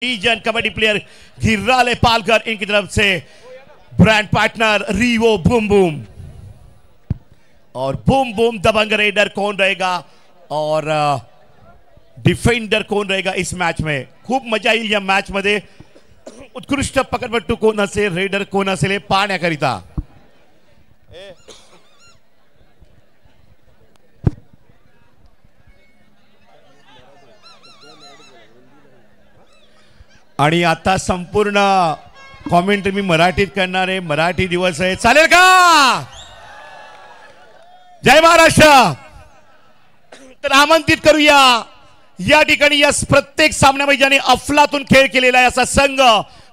Region kabaddi player Ghirrale Palkar इनकी तरफ से brand partner Rivo boom boom और बूम बूम दबंग रेडर कौन रहेगा और डिफेंडर कौन रहेगा इस मैच में। खूप मजा येईल या मॅच मध्ये। उत्कृष्ट पकडपट्टू कोण असेल, रेडर कोण असेल हे पाहण्याकरिता आणि आता संपूर्ण कॉमेंट्री मी मराठीत करणार आहे। मराठी दिवस आहे, चालेल का? जय महाराष्ट्र। तर आमंत्रित करूया या ठिकाणी या प्रत्येक सामन्यामध्ये ज्याने अफलातून खेळ केलेला आहे असा संघ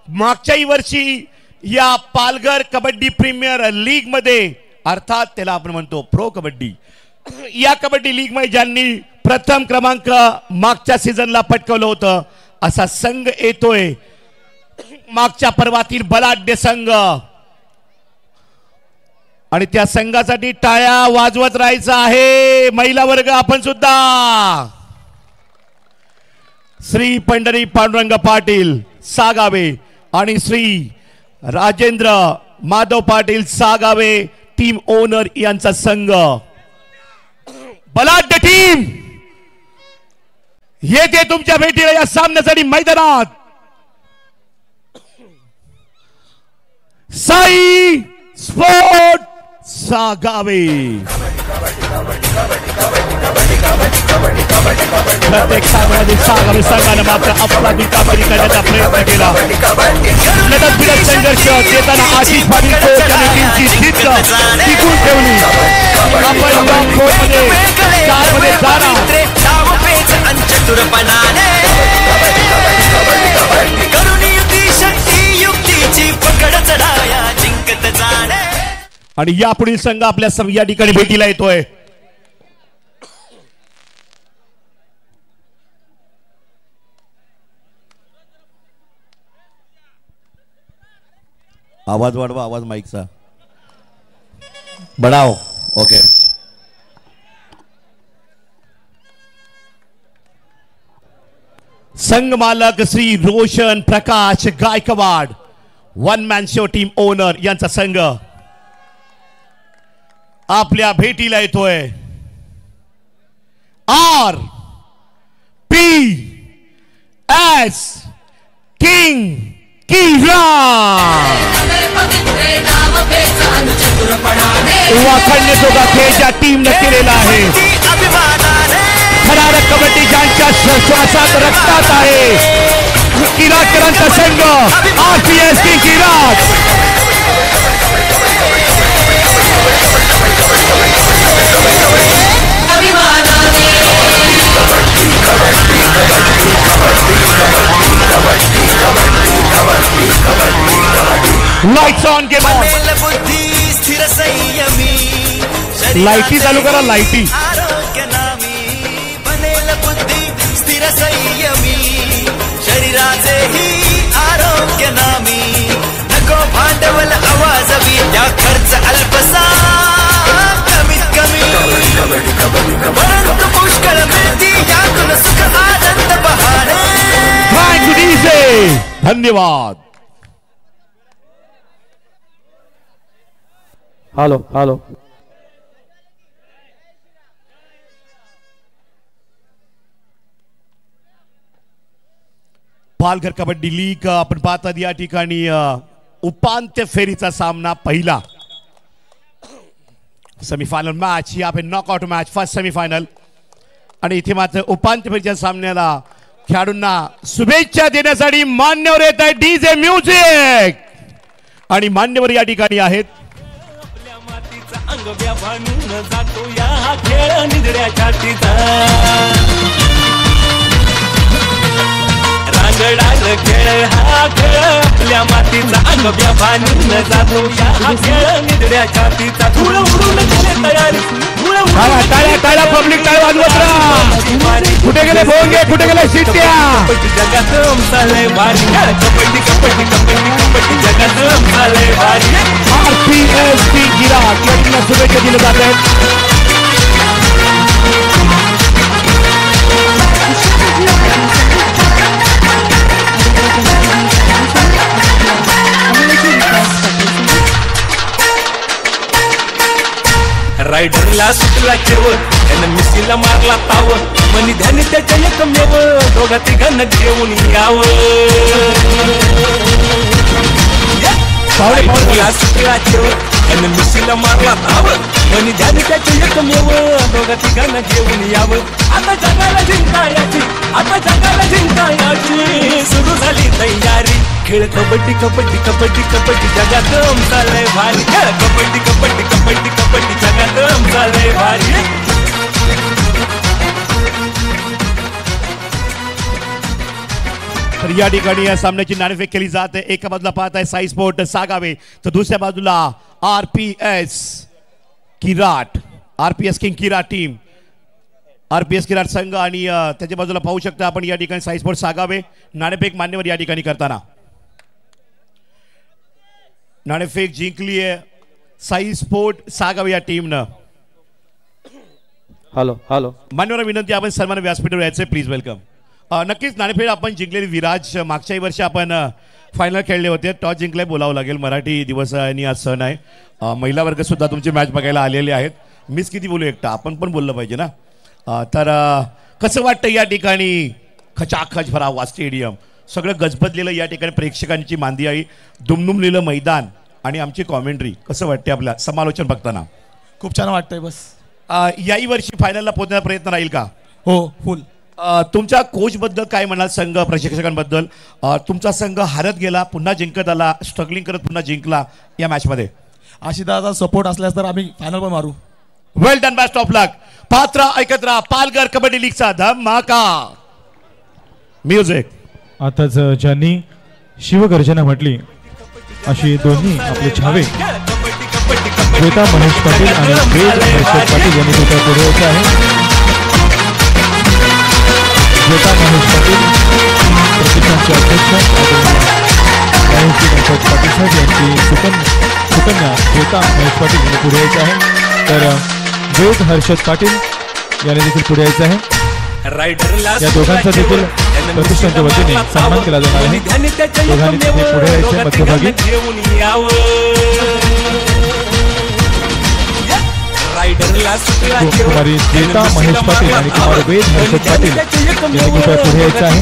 मागच्याही वर्षी या पालघर कबड्डी प्रीमियर लीग मध्ये, अर्थात त्याला आपण म्हणतो प्रो कबड्डी, या कबड्डी लीग मध्ये ज्यांनी प्रथम क्रमांक मागच्या सीझनला पटकावलं होतं असा संघ येतोय। मागच्या पर्वातील बलाढ्य संघ आणि त्या संघासाठी टाळ्या वाजवत राहायचं आहे महिला वर्ग। आपण सुद्धा श्री पंढरी पांडुरंग पाटील सागावे आणि श्री राजेंद्र माधव पाटील सागावे टीम ओनर यांचा संघ, बलाढ्य टीम येते तुमच्या भेटीला या सामन्यासाठी मैदानात। साई स्पोर्ट सागावे प्रत्येक सामन्यामध्ये सागावे संघाने मात्र अफलातून कामगिरी करण्याचा प्रयत्न केला। लढत बिलत संघर्ष देताना आशिष पाटील कोच आणि टीमची जिद्द टिकून ठेवली। आपण टॉप 4 मध्ये 4 मध्ये जाणार। आणि यापुढील संघ आपल्या या ठिकाणी भेटीला येतोय। आवाज वाढवा, आवाज माईकचा बढ़ाओ। ओके, संघ मालक Shri Roshan Prakash Gaikwad, one man show team owner यांचा संघ आपल्या भेटीला येतोय। R P S king Kira वाखाणण्याजोगा खेळ ज्या टीमने केलेला आहे। खराब कबड्डी ज्यांच्या श्वासात रक्तात आहे किराटकरांचा संघ RPS king Kirat. Lights on, game on. लाइटी चालू करा, लाइटी। शरीराचे ही आरोग्य नामी, नको भांडवल आवाजवी त्या खर्च अल्पसा कमीत कमी, परंतु पुष्कळ मिळती यातून सुख आनंद बहाणे। धन्यवाद। Hello hello, Palghar kabaddi league आपण पाहतात या ठिकाणी उपांत्य फेरीचा सामना पहिला सेमीफायनल मॅच, यहाँ पे नॉकआउट मॅच फर्स्ट सेमीफायनल। आणि इथे मात्र उपांत्य फेरीच्या सामन्याला खेळाडूंना शुभेच्छा देण्यासाठी मान्यवर येत आहे डीजे म्युझिक आणि मान्यवर या ठिकाणी आहेत। अंग व्यापारून जातो या खेळ निधड्या छातीचा, रांगडाल खेळ हा खेळ आपल्या मातीचा, अंग व्यापारून जातो या खेळ निधड्या छातीचा। धूळ उडून गेले तयारी, टाळ्या टाळ्या पब्लिक टाळ्या वाजवत राहा। कुठे गेले भोंगे, कुठे गेले शिट्ट्या? जगात रमसाले भारी कबड्डी कबड्डी कबड्डी कबड्डी जगात रमसाले भारी। आरपीएस की गिराक यांना शुभेच्छा दिल्या जात आहेत। रायडरला सुटला केवळ त्यानं मिशीला मारला ताव मनी ध्यानी त्याच्या एकमेव दोघा तिघांना घेऊन यावं रायडरला सुटला केवळ त्यानं मिशीला मारला ताव मनी ध्यानी त्याच्या एकमेव दोघा तिघांना घेऊन यावं आता जगाला जिंकायची आता जगाला जिंकायची सुरू झाली तयारी खेळ कबड्डी कबड्डी कबड्डी कबड्डी जगात चालय भारी खेळ कबड्डी कबड्डी कबड्डी कबड्डी जगात चालय भारी तर या ठिकाणी या सामन्याची नाणेफेक केली जाते एका बाजूला पाहत आहे साई स्पोर्ट सागावे तर दुसऱ्या बाजूला आरपीएस किंग किराट टीम आरपीएस किराट संघ आणि त्याच्या बाजूला पाहू शकता आपण या ठिकाणी साई स्पोर्ट सागावे नाणेफेक मान्यवर या ठिकाणी करताना नाणेफेक जिंकली आहे साई स्पोर्ट सागावे या टीमनं हॅलो मान्यवर विनंती आपण सन्मान व्यासपीठावर यायचे प्लीज वेलकम नक्कीच नाणेफेक आपण जिंकलेली विराज मागच्याही वर्षी आपण फायनल खेळले होते टॉस जिंकले बोलावं लागेल मराठी दिवस आणि आज सण आहे महिला वर्ग सुद्धा तुमची मॅच बघायला आलेले आहेत मिस किती बोलू एकटा आपण पण बोललं पाहिजे ना तर कसं वाटतं या ठिकाणी खचाखच भरावा स्टेडियम सगळं गजबजलेलं या ठिकाणी प्रेक्षकांची मांदी आई दुमदुमलेलं मैदान आणि आमची कॉमेंट्री कसं वाटते आपल्या समालोचन बघताना खूप छान वाटतंय बस याही वर्षी फायनलला पोहोचण्याचा प्रयत्न राहील का हो फुल तुमच्या कोच बद्दल काय म्हणाल संघ प्रशिक्षकांबद्दल तुमचा संघ हारत गेला पुन्हा जिंकत आला स्ट्रगलिंग करत पुन्हा जिंकला या मॅच मध्ये आशिदाचा सपोर्ट असल्यास तर आम्ही फायनल पण मारू वेल डन बेस्ट ऑफ लक पात्र ऐकत राहा पालघर कबड्डी लीगचा धमाका म्युझिक आताच ज्यांनी शिवगर्जना म्हटली अशी दोन्ही आपले छावे श्वेता महेश पाटील आणि वेद हर्षद पाटील यांनी तिथे पुढे होते आहे श्वेता महेश पाटील प्रतिष्ठानचे अध्यक्ष हर्षद पाटील साहेब यांची सुकन्या श्वेता महेश पाटील यांनी पुढे यायचे आहे तर वेद हर्षद पाटील यांनी देखील पुढे यायचं आहे या दोघांचा देखील प्रतिष्ठानच्या वतीने सन्मान केला जाणार आहे दोघांनी पुढे यायचे मध्यभागी कुमारी श्वेता महेश पाटील आणि कुमार वेद हर्षद पाटील यांनी कृपया पुढे यायचं आहे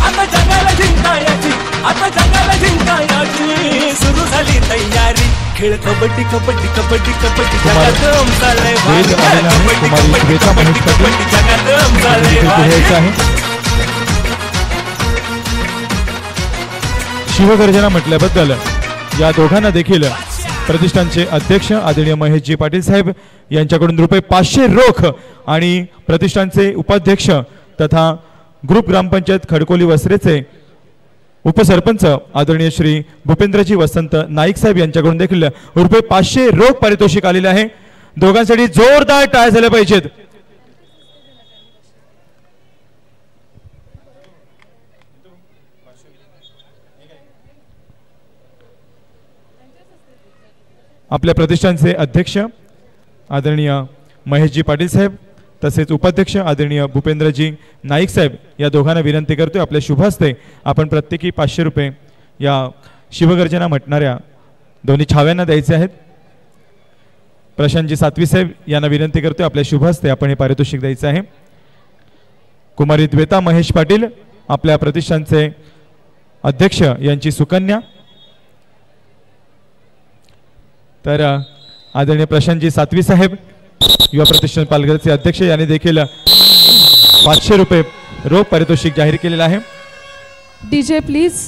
आता जगाला जिंकायची आता जगाला जिंकायची सुरू झाली तयारी खेळ कबड्डी कबड्डी कबड्डी कबड्डी जगात चालय वेद आलेला आहे कुमारी श्वेता महेश पाटील जगात चालय पुढे यायचं आहे शिवगर्जना म्हटल्याबद्दल या दोघांना देखील प्रतिष्ठानचे अध्यक्ष आदरणीय महेशजी पाटील साहेब यांच्याकडून ₹500 रोख आणि प्रतिष्ठानचे उपाध्यक्ष तथा ग्रुप ग्रामपंचायत खडकोली वसरेचे उपसरपंच आदरणीय श्री भूपेंद्रजी वसंत नाईक साहेब यांच्याकडून देखील ₹500 रोख पारितोषिक आलेले आहे दोघांसाठी जोरदार टाळ्या झाल्या पाहिजेत आपल्या प्रतिष्ठानचे अध्यक्ष आदरणीय महेशजी पाटील साहेब तसेच उपाध्यक्ष आदरणीय भूपेंद्रजी नाईक साहेब या दोघांना विनंती करतोय आपल्या शुभ हस्ते आपण प्रत्येकी ₹500 या शिवगर्जना म्हटणाऱ्या दोन्ही छाव्यांना द्यायचे आहेत प्रशांतजी सातवी साहेब यांना विनंती करतोय आपल्या शुभ हस्ते आपण हे पारितोषिक द्यायचं आहे कुमारी द्वेता महेश पाटील आपल्या प्रतिष्ठानचे अध्यक्ष यांची सुकन्या तर आदरणीय प्रशांतजी सातवी साहेब युवा प्रतिष्ठान पालघरचे अध्यक्ष यांनी देखील ₹500 रोख पारितोषिक जाहीर केलेला आहे डीजे प्लीज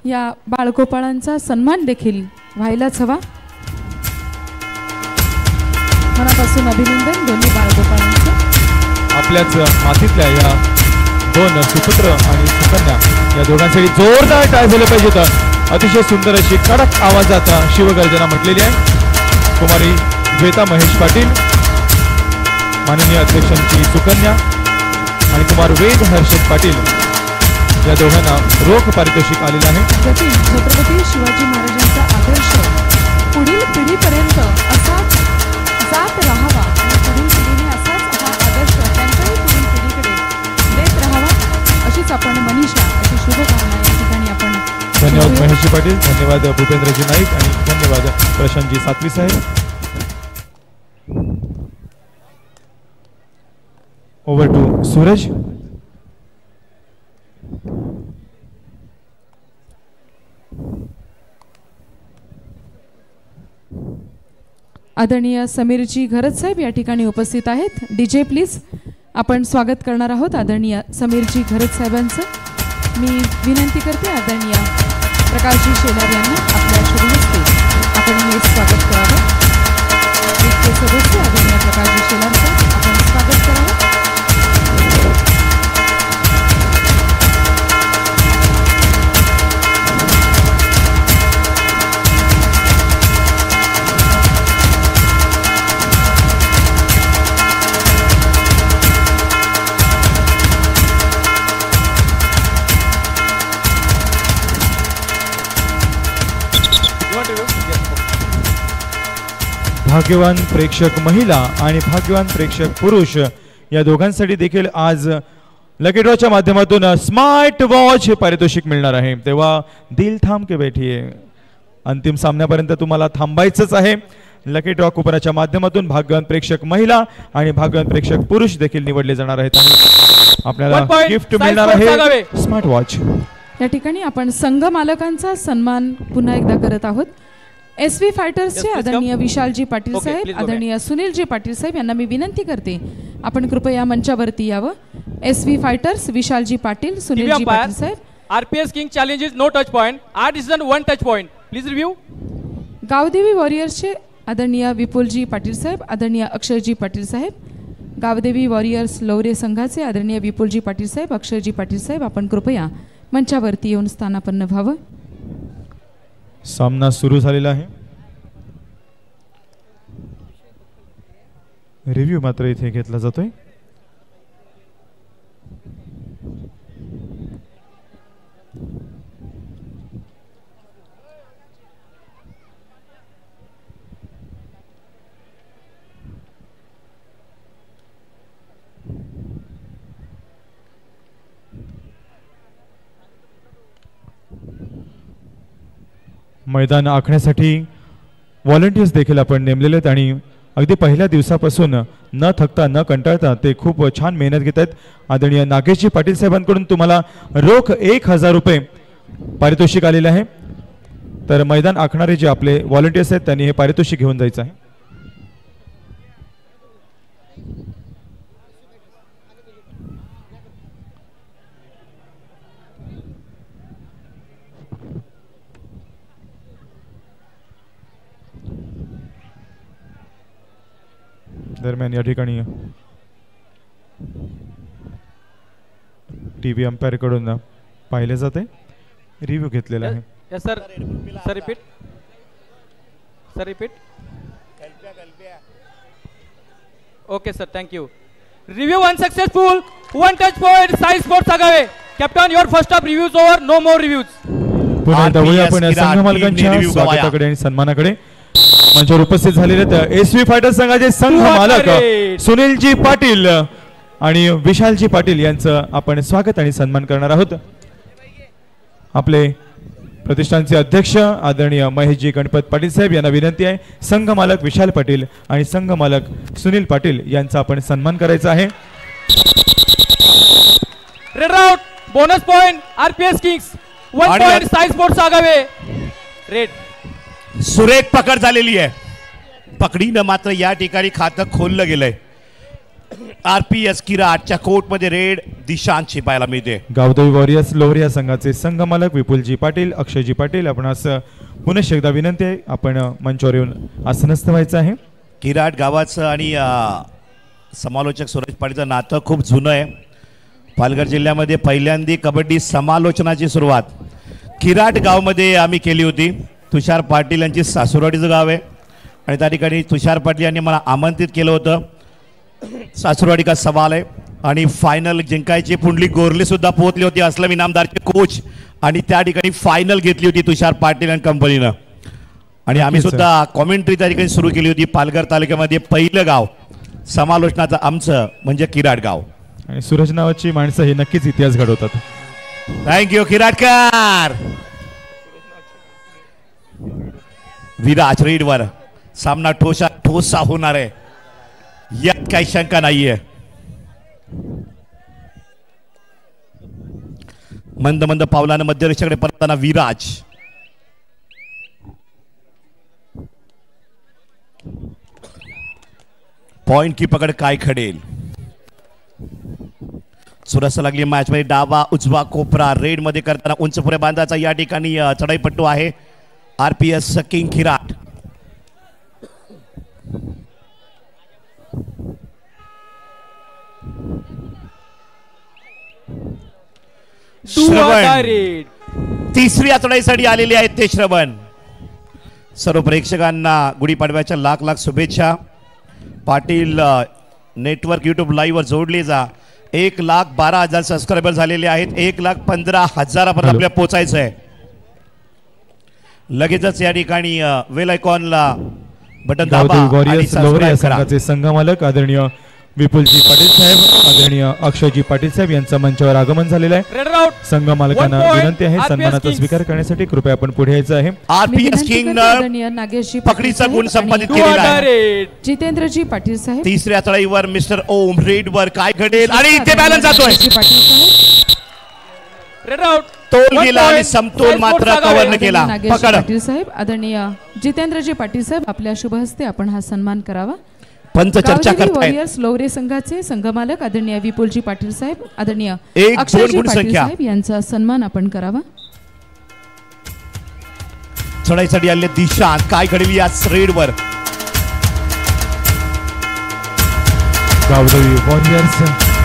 या बाळगोपाळांचा सन्मान देखील व्हायलाच हवा मनापासून अभिनंदन दोन्ही बाळगोपाळांचं आपल्याच मातीतल्या या दोन सुपुत्र आणि सुकन्या या दोघांसाठी जोरदार टाळ्या झाल्या पाहिजेत अतिशय सुंदर अशी कडक आवाजात शिवगर्जना म्हटलेली आहे कुमारी श्वेता महेश पाटील माननीय अध्यक्षांची सुकन्या आणि कुमार वेद हर्षद पाटील या दोघांना रोख पारितोषिक आलेलं आहे छत्रपती शिवाजी महाराजांचा आदर्श पुढील पिढीपर्यंत असाच जात राहावा आणि पुढील पिढीने असाच हा आदर्श त्यांच्याही पुढील पिढीकडे देत राहावा अशीच आपण मनीषा अशी शुभकामना या ठिकाणी आपण धन्यवाद महेशजी पाटील धन्यवाद भूपेंद्रजी नाईक आणि धन्यवाद प्रशांतजी सातवी साहेब ओव्हर टू सूरज. आदरणीय समीरजी घरत साहेब या ठिकाणी उपस्थित आहेत. DJ please. आपण स्वागत करणार आहोत आदरणीय समीरजी घरत साहेबांचं. मी विनंती करते आदरणीय प्रकाशजी शेलार यांना आपल्या शुभ हस्ते आपण हे स्वागत करावं. इथले सदस्य आदरणीय प्रकाशजी शेलार साहेब आपण स्वागत करावं. भाग्यवान प्रेक्षक महिला आणि भाग्यवान प्रेक्षक पुरुष या दोघांसाठी देखील आज लकी ड्रॉच्या माध्यमातून स्मार्ट वॉच पारितोषिक मिळणार आहे. तेव्हा दिल थांब के बैठिये. अंतिम सामन्यापर्यंत तुम्हाला थांबायचंच आहे. लकी ड्रॉ कुपनाच्या माध्यमातून भाग्यवान प्रेक्षक महिला आणि भाग्यवान प्रेक्षक पुरुष देखील निवडले जाणार आहेत आणि आपल्याला गिफ्ट मिळणार आहे स्मार्ट वॉच. या ठिकाणी आपण संघ मालकांचा सन्मान पुन्हा एकदा करत आहोत. SV फायटर्सचे आदरणीय विशालजी पाटील साहेब, आदरणीय सुनीलजी पाटील साहेब यांना मी विनंती करते आपण कृपया मंचावरती यावं. SV फायटर्स विशालजी पाटील, सुनीलजी पाटील साहेब. RPS king challenges no touch point, 8 decision 1 touch point. Please review. Gavdevi वॉरियर्सचे आदरणीय विपुलजी पाटील साहेब, आदरणीय अक्षयजी पाटील साहेब. गावदेवी वॉरियर्स लवरे संघाचे आदरणीय विपुलजी पाटील साहेब, अक्षयजी पाटील साहेब आपण कृपया मंचावरती येऊन स्थानापन्न व्हावं. सामना सुरू झालेला आहे. रिव्ह्यू मात्र इथे घेतला जातोय. मैदान आखण्यासाठी व्हॉलंटियर्स देखील आपण नेमलेले आहेत आणि अगदी पहिल्या दिवसापासून न थकता न कंटाळता ते खूप छान मेहनत घेत आहेत. आदरणीय नागेशजी पाटील साहेबांकडून तुम्हाला रोख 1000 रुपये पारितोषिक आलेले आहे. तर मैदान आखणारे जे आपले व्हॉलंटियर्स आहेत त्यांनी हे पारितोषिक घेऊन जायचं आहे. दरम्यान या ठिकाणी टीव्ही अंपायर कडून पाहिले जाते, रिव्ह्यू घेतलेला आहे. Yes sir. Sir repeat. Sir repeat. Okay sir, thank you. Review unsuccessful, 1 touch point Sai sports Agave. Captain your first of reviews over, no more reviews. पुन्हा एकदा आपण संघ मालकांच्या स्वागताकडे आणि सन्मानाकडे मंचावर उपस्थित झालेले SV फायटर्स संघाचे संघ मालक सुनीलजी पाटील आणि विशालजी पाटील यांचं आपण स्वागत आणि सन्मान करणार आहोत. आपले प्रतिष्ठानचे अध्यक्ष आदरणीय महेशजी गणपत पाटील साहेब यांना विनंती आहे संघ मालक विशाल पाटील आणि संघ मालक सुनील पाटील यांचा आपण सन्मान करायचा आहे. Raid out, bonus point RPS kings, 1 point Sai sports Agave. Raid. सुरेख पकड झालेली आहे. पकडीनं मात्र या ठिकाणी खातं खोललं गेलंय. RPS किराटच्या कोर्टमध्ये रेड दिशांची पाहायला मिळते. गावदेवी वॉरियर्स लोहरिया संघाचे संघ मालक विपुलजी पाटील, अक्षयजी पाटील आपण असं पुनश्च एकदा विनंती आहे आपण मंचावर येऊन आसनस्थ व्हायचं आहे. किराट गावाचं आणि समालोचक सुरेश पाटीलचं नातं खूप जुनं आहे. पालघर जिल्ह्यामध्ये पहिल्यांदा कबड्डी समालोचनाची सुरुवात किराट गावमध्ये आम्ही केली होती. तुषार पाटील यांची सासुरवाडीचं गाव आहे आणि त्या ठिकाणी तुषार पाटील यांनी मला आमंत्रित केलं होतं. सासुरवाडी का सवाल आहे आणि फायनल जिंकायची पुंडलिक गोरले सुद्धा पोहोचली होती, असलम इनामदारचे कोच, आणि त्या ठिकाणी फायनल घेतली होती तुषार पाटील आणि कंपनीनं. आणि आम्ही सुद्धा कॉमेंट्री त्या ठिकाणी सुरू केली होती. पालघर तालुक्यामध्ये पहिलं गाव समालोचनाचं आमचं म्हणजे किराट गाव. आणि सूरज नावाची माणसं हे नक्कीच इतिहास घडवतात. थँक्यू किराटकर. विराज रेडवर सामना ठोसा होणार आहे यात काही शंका नाहीये. मंद मंद पावलानं मध्यरेषेकडे परतताना विराज. पॉइंट की पकड काय खडेल. सुरस लागली मॅच मध्ये डावा उजवा कोपरा रेड मध्ये करताना उंच पुढे बांधाचा या ठिकाणी चढाईपट्टू आहे आरपीएस किंग खिराट. श्रवण तिसरी चढाईसाठी आलेले आहेत ते श्रवण. सर्व प्रेक्षकांना गुढीपाडव्याच्या लाख लाख शुभेच्छा. पाटील नेटवर्क युट्यूब लाईव्ह वर जोडले जा. 1,12,000 सबस्क्रायबर झालेले आहेत. 1,15,000 पर्यंत आपल्याला पोहोचायचं आहे. लगेचच या ठिकाणी वेल आयकॉनला बटन दाबा आणि सबस्क्राइब करा. संघमालक आदरणीय विपुलजी पाटील साहेब आदरणीय अक्षयजी पाटील साहेब यांचं मंचावर आगमन झालेलं आहे. संघ मालकांना विनंती आहे सन्मानाचा स्वीकार करण्यासाठी कृपया आपण पुढे यायचं आहे. आरपीएस किंग नागेशजी पकडीचा गुण संपादित केलेला आहे. जितेंद्रजी पाटील साहेब तिसऱ्या चढाईवर मिस्टर ओम रेड वर काय घडेल आणि इथे बॅलन्स जातोय. पाटील साहेब तोल गेला आणि समतोल मात्र कव्हर न केला. नागेशजी पाटील साहेब आदरणीय जितेंद्रजी पाटील साहेब आपल्या शुभ हस्ते आपण हा सन्मान करावा. पंच चर्चा करतायत. वॉरियर्स लोवरे संघाचे संघमालक आदरणीय विपुलजी पाटील साहेब आदरणीय एक अक्षयजी गुण पाटील संख्या. साहेब यांचा सन्मान आपण करावा. चढाईसाठी आले दिशा काय घडली या रेड वर. गावदेवी वॉरियर्स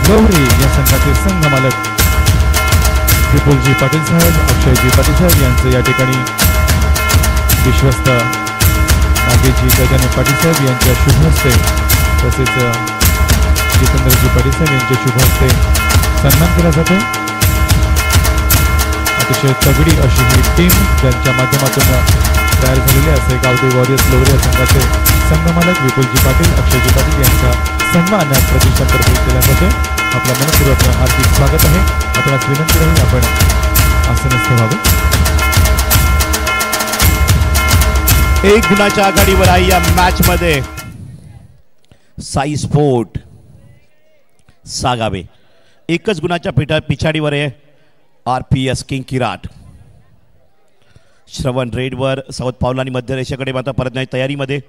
लोवरे या संघाचे संघमालक विपुलजी पाटील साहेब अक्षयजी पाटील साहेब यांचं या ठिकाणी विश्वस्त नागेशजी गजानन पाटील साहेब यांच्या शुभ हस्ते तसेच जितेंद्रजी पाटील साहेब यांच्या शुभ हस्ते सन्मान केला जातो. अतिशय तगडी अशी ही टीम ज्यांच्या माध्यमातून तयार झालेली असे गावदेवी वॉरियर्स लोवरे संघाचे संघमालक विपुलजी पाटील अक्षयजी पाटील यांचा सन्मान प्रतिष्ठातर्फे केला जातो. आपल्या मनपूर्वक हार्दिक स्वागत आहे. आपणास विनंती राहील आपण आसनस्थ व्हावं. एक गुणाच्या आघाडीवर आहे या मॅच मध्ये साई स्पोर्ट सागावे. एकच गुणाच्या पिछाडीवर आहे आरपीएस किंग किराट. श्रवण रेडवर साऊथ पावलांनी मध्य रेषेकडे मात्र परतण्याच्या तयारीमध्ये.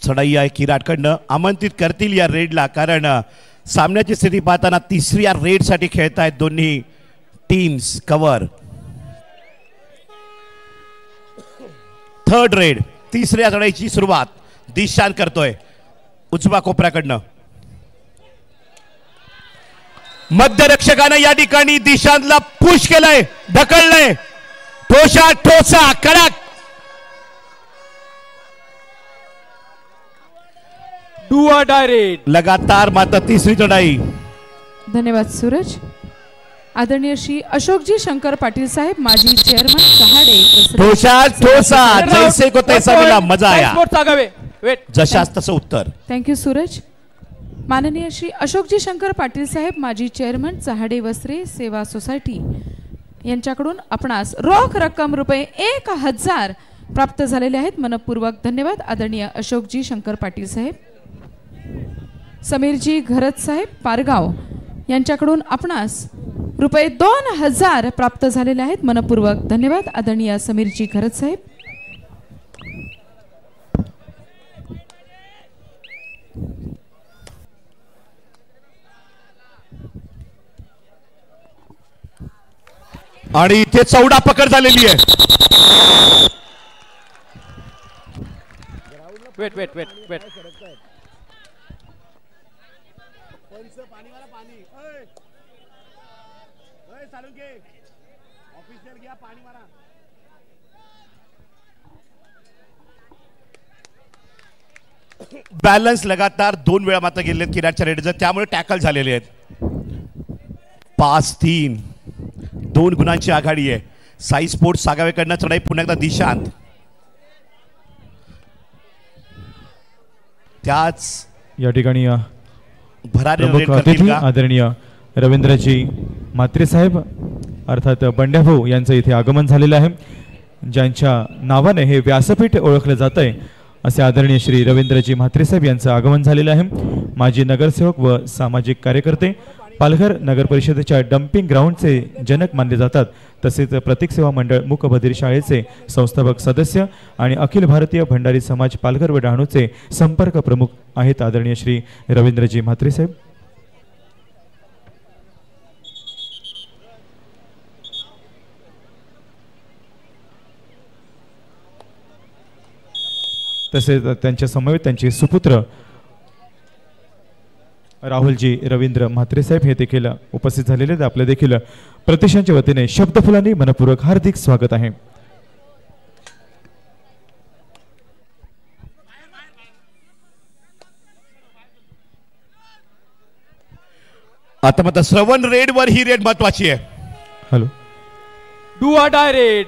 चढाई आहे किराटकडनं. आमंत्रित करतील या रेडला कारण सामन्याची स्थिती पाहताना तिसऱ्या रेडसाठी खेळतायत दोन्ही टीम्स. कव्हर थर्ड रेड तिसऱ्या चढाईची सुरुवात दिशान करतोय उजवा कोपऱ्याकडनं. मध्यरक्षकानं या ठिकाणी दिशांतला पुश केलंय ढकललंय. ठोसा ठोसा कडक डू अ डायरेक्ट लगातार मात्र तिसरी चढाई. धन्यवाद सूरज. आदरणीय श्री अशोकजी शंकर पाटील साहेब माजी चेअरमन सहाडे. ठोसा ठोसा जैसे को तैसा मिला मजा आया. जशास तसं उत्तर. थँक्यू सूरज. माननीय श्री अशोकजी शंकर पाटील साहेब माजी चेअरमन चहाडे वस्त्रे सेवा सोसायटी यांच्याकडून आपणास रोख रक्कम ₹1000 प्राप्त झालेले आहेत. मनपूर्वक धन्यवाद आदरणीय अशोकजी शंकर पाटील साहेब. समीरजी घरत साहेब पारगाव यांच्याकडून आपणास ₹2000 प्राप्त झालेले आहेत. मनपूर्वक धन्यवाद आदरणीय समीरजी घरत साहेब. आणि इथे चौडा पकड झालेली आहे. Wait wait wait wait balance लगातार 2 वेळा मात्र गेले किराटच्या रेडचं त्यामुळे टॅकल झालेले आहेत. 5-3 2 गुणांची आघाडी आहे. साई स्पोर्ट्स सागावेकडनं चढाई पुन्हा एकदा दिशांत. त्याच या ठिकाणी भरारी प्रमुख अतिथी आदरणीय रवींद्रजी म्हात्रे साहेब अर्थात बंड्याभाऊ यांचं इथे आगमन झालेलं आहे. ज्यांच्या नावाने हे व्यासपीठ ओळखलं जात आहे असे आदरणीय श्री रवींद्रजी म्हात्रे साहेब यांचं आगमन झालेलं आहे. माजी नगरसेवक व सामाजिक कार्यकर्ते पालघर नगर परिषदेच्या डम्पिंग ग्राउंडचे जनक मानले जातात. तसेच प्रतीक सेवा मंडळ मूकबधीर शाळेचे संस्थापक सदस्य आणि अखिल भारतीय भंडारी समाज पालघर व डहाणूचे संपर्क प्रमुख आहेत आदरणीय श्री रवींद्रजी म्हात्रे साहेब. तसेच त्यांच्या समवेत त्यांचे सुपुत्र राहुलजी रवींद्र म्हात्रे साहेब हे देखील उपस्थित झालेले आहेत. आपल्या देखील प्रतिष्ठानच्या वतीने शब्दफुलांनी मनपूर्वक हार्दिक स्वागत आहे. आता मात्र श्रवण रेड वर ही रेड महत्वाची आहे. Hello do or die red.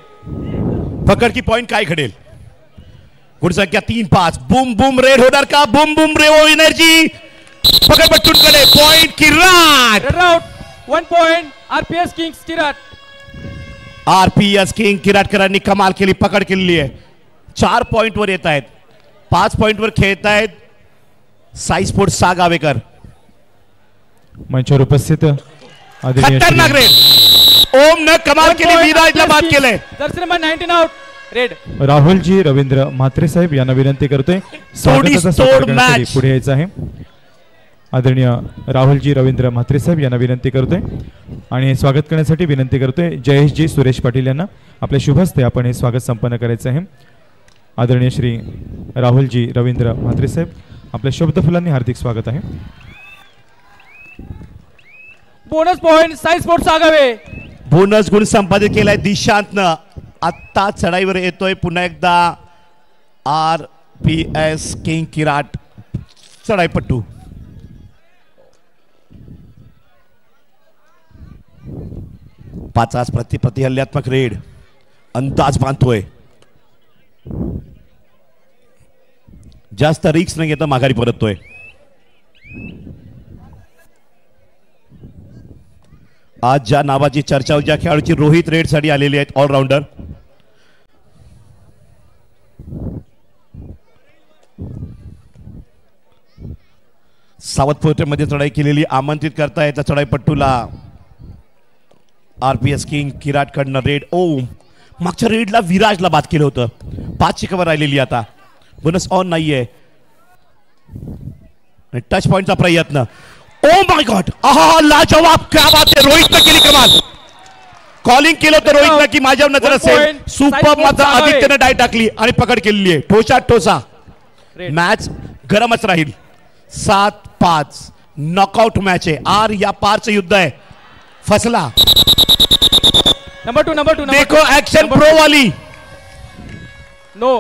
पकड की पॉइंट काय घडेल. गुण संख्या 3-5 बूम बूम रेड होणार का. बूम बूम रेवो एनर्जी पकड पट्टून कडे point Kirat. Raid out 1 point RPS kings Kirat. RPS king किराटकरांनी कमाल केली. पकड केलेली आहे. 4 पॉइंट वर येत आहेत. 5 पॉइंट वर खेळत आहेत साई स्पोर्ट्स सा गावेकर. मंचावर उपस्थित खतरनाक रेड. ओम न कमाल केली. विराजला बाद केलंय. Jersey number 19 out raid. Rahulji Ravindra Mhatre साहेब यांना विनंती करतोय स्वागताचा सत्कार करण्यासाठी पुढे यायचं आहे. आदरणीय राहुलजी रवींद्र म्हात्रे साहेब यांना विनंती करतोय आणि स्वागत करण्यासाठी विनंती करतोय जयेशजी सुरेश पाटील यांना. आपल्या शुभ हस्ते आपण हे स्वागत संपन्न करायचं आहे. आदरणीय श्री राहुलजी रवींद्र म्हात्रे साहेब आपल्या शब्दफुलांनी हार्दिक स्वागत आहे. Bonus point Sai sports Agave. Bonus गुण संपादित केलाय दिशांतनं. आत्ता चढाईवर येतोय पुन्हा एकदा आरपीएस किंग किराट चढाईपट्टू. पाच प्रतिहल्ल्यात्मक रेड अंदाज बांधतोय. जास्त रिक्स न घेता माघारी परततोय. आज ज्या नावाची चर्चा ज्या खेळाडूची रोहित रेड साठी आलेली आहेत ऑलराऊंडर. सावधपोटेमध्ये चढाई केलेली आमंत्रित करता येत्या चढाईपट्टूला आरपीएस किंग किराट कडनं रेड. ओम मागच्या रेडला विराजला बाद केलं होतं. 5 कवर राहिलेली आता. बोनस ऑन नाहीये. टच पॉइंटचा प्रयत्न. ओ माय गॉड आहा लाजवाब क्या बात आहे. रोहितनं केली कमाल. कॉलिंग केलं होतं रोहितनं की माझ्यावर नजर असेल. सुपर मात्र आदित्यनं डाय टाकली आणि पकड केलेली आहे. ठोसा ठोसा मॅच गरमच राहील. 7-5 नॉकआउट मॅच आहे. आर या पारचं युद्ध आहे. फसला. नंबर 2 देखो ऍक्शन प्रो वाली. नो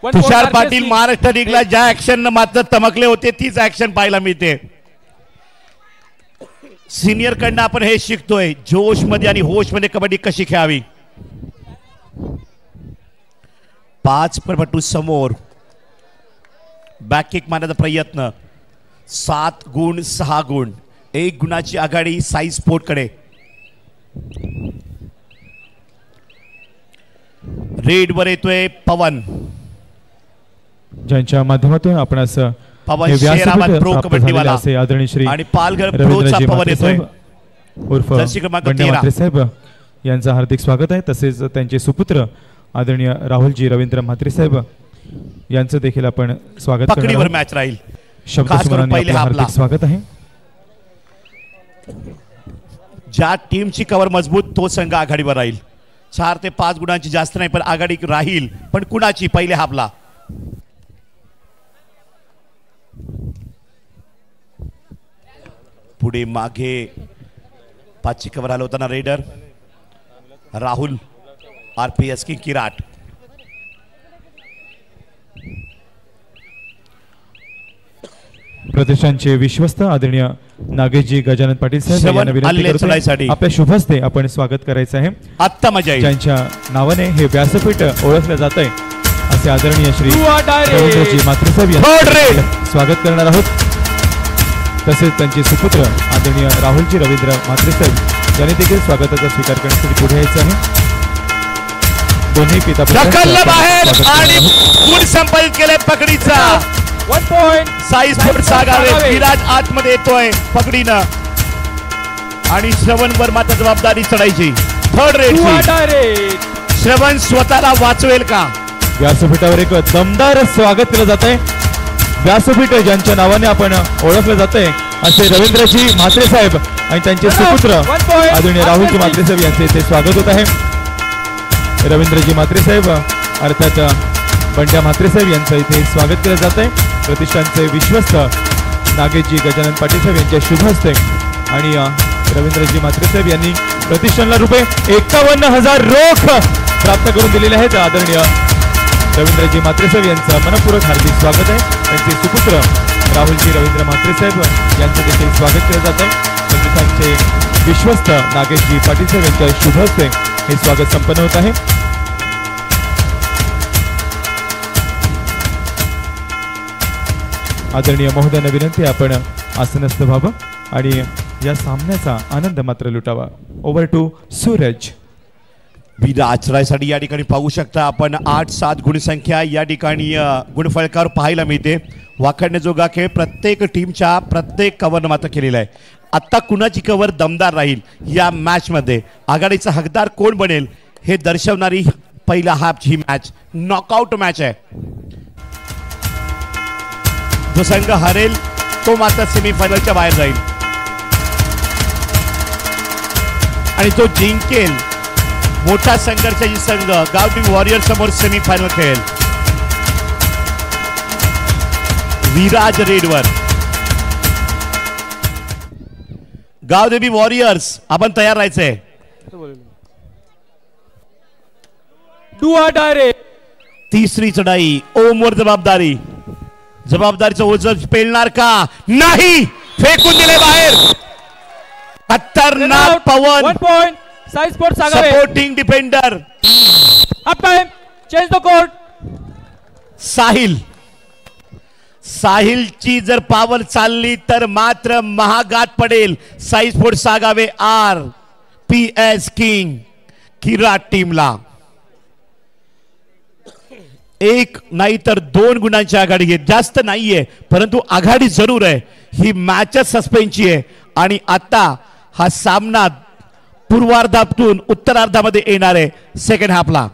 तुषार पाटील महाराष्ट्र लीगला ज्या ऍक्शन मात्र चमकले होते तीच ऍक्शन पाहायला मिळते. सिनियर कडनं आपण हे शिकतोय जोश मध्ये आणि होश मध्ये कबड्डी कशी खेळावी. 5 पटू समोर बॅक किक मारण्याचा प्रयत्न. 7 गुण 6 गुण 1 गुणाची आघाडी साई स्पोर्ट कडे. रेड वर येतोय पवन ज्यांच्या माध्यमातून आपण असं पवन शेराबाद प्रो कबड्डीवाला असे आदरणीय श्री आणि पालघर प्रोचा पवन येतोय उर्फ बंड्या म्हात्रे साहेब यांचं हार्दिक स्वागत आहे. तसेच त्यांचे सुपुत्र आदरणीय राहुलजी रवींद्र म्हात्रे साहेब यांचं देखील आपण स्वागत पकडीवर मॅच राहील. शब्दसुमनाने हार्दिक स्वागत आहे. ज्या टीमची कव्हर मजबूत तो संघ आघाडीवर राहील. 4 ते 5 गुणांची जास्त नाही पण आघाडी राहील. पण कुणाची पहिले हाफला. पुढे मागे 5 कव्हर आला होता ना रेडर राहुल आरपीएस की किराट. प्रतिष्ठानचे विश्वस्त आदरणीय नागेशजी गजानन पाटील साहेब यांना विनंती करतो आपल्या शुभ हस्ते आपण स्वागत करायचं आहे. आत्ता मजा येईल. ज्यांच्या नावाने हे व्यासपीठ ओळखलं जात आहे असे आदरणीय श्री रवींद्रजी म्हात्रे साहेब यांचं स्वागत करणार आहोत. तसेच त्यांचे सुपुत्र आदरणीय राहुलजी रवींद्र म्हात्रे साहेब यांनी देखील स्वागताचा स्वीकार करण्यासाठी पुढे यायचं आहे. दोन्ही पिता बाहेर आणि गुण संपादित केले पकडीचा. 1 point. साई स्पोर्ट्स सागावे. विराज आतमध्ये येतोय पकडीनं आणि श्रवण वर्माचा जबाबदारी चढायची. थर्ड रेड श्रवण स्वतःला वाचवेल का? व्यासपीठावर एक दमदार स्वागत केलं जात आहे. व्यासपीठ ज्यांच्या नावाने आपण ओळखलं जात आहे असे रवींद्रजी म्हात्रे साहेब आणि त्यांचे सुपुत्र आदरणीय राहुलजी म्हात्रे साहेब यांचे इथे स्वागत होत आहे. रवींद्रजी म्हात्रे साहेब अर्थात बंड्या म्हात्रे साहेब यांचं इथे स्वागत केलं जात आहे. प्रतिष्ठानचे विश्वस्त नागेशजी गजानन पाटील साहेब यांच्या शुभ हस्ते आणि रवींद्रजी म्हात्रे साहेब यांनी प्रतिष्ठानला ₹51,000 रोख प्राप्त करून दिलेले आहेत. आदरणीय रवींद्रजी म्हात्रे साहेब यांचं मनपूर्वक हार्दिक स्वागत आहे. त्यांचे सुपुत्र राहुलजी रवींद्र म्हात्रे साहेब यांचं देखील स्वागत केलं जात आहे. प्रतिष्ठानचे विश्वस्त नागेशजी पाटील साहेब यांच्या शुभ हस्ते हे स्वागत संपन्न होत आहे. आदरणीय महोदयांना विनंती आपण आसनस्थ व्हावं आणि या सामन्याचा आनंद मात्र लुटावा. Over to Suraj. विराज रायसाठी या ठिकाणी पाहू शकता आपण 8-7 गुणसंख्या या ठिकाणी गुणफलकावर पाहायला मिळते. वाखाणण्याजोगा खेळ प्रत्येक टीमच्या प्रत्येक कव्हरनं मात्र केलेला आहे. आत्ता कुणाची कव्हर दमदार राहील या मॅच मध्ये आघाडीचा हकदार कोण बनेल हे दर्शवणारी पहिला हाफ ही मॅच नॉकआउट मॅच आहे. जो संघ हरेल तो मात्र सेमीफायनलच्या बाहेर जाईल आणि जो जिंकेल मोठा संघर्षाची संघ गावठी वॉरियर समोर सेमीफायनल खेळेल. विराज रेडवर. गावदेवी वॉरियर्स आपण तयार राहायचंय. तिसरी चढाई ओमवर जबाबदारी. जबाबदारीचं ओझं पेलणार का? नाही. फेकून दिले बाहेर. खतरनाक Pavan. 1 point. Sai sports Sagave. Supporting defender. Half time. Change the court. साहिलची जर पावर चालली तर मात्र महागात पडेल Sai sports Sagave RPS king Kirat टीमला. 1 नाही तर 2 गुणांची आघाडी घेत. जास्त नाहीये परंतु आघाडी जरूर आहे. ही मॅचच सस्पेन्सची आहे आणि आता हा सामना पूर्वार्धातून उत्तरार्धामध्ये येणार आहे सेकंड हाफला.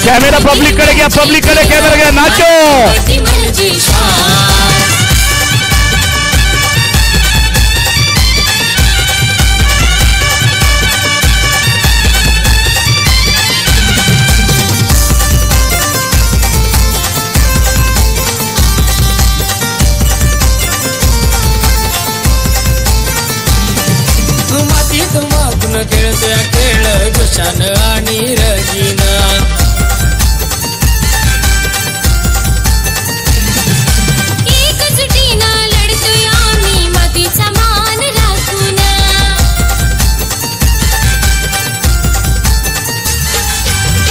कैमरा पब्लिक कडे घ्या. पब्लिक कडे कॅमेरा घ्या. नाचो. मातीत मागून खेळतोय खेळ गुशान आणि रजीना.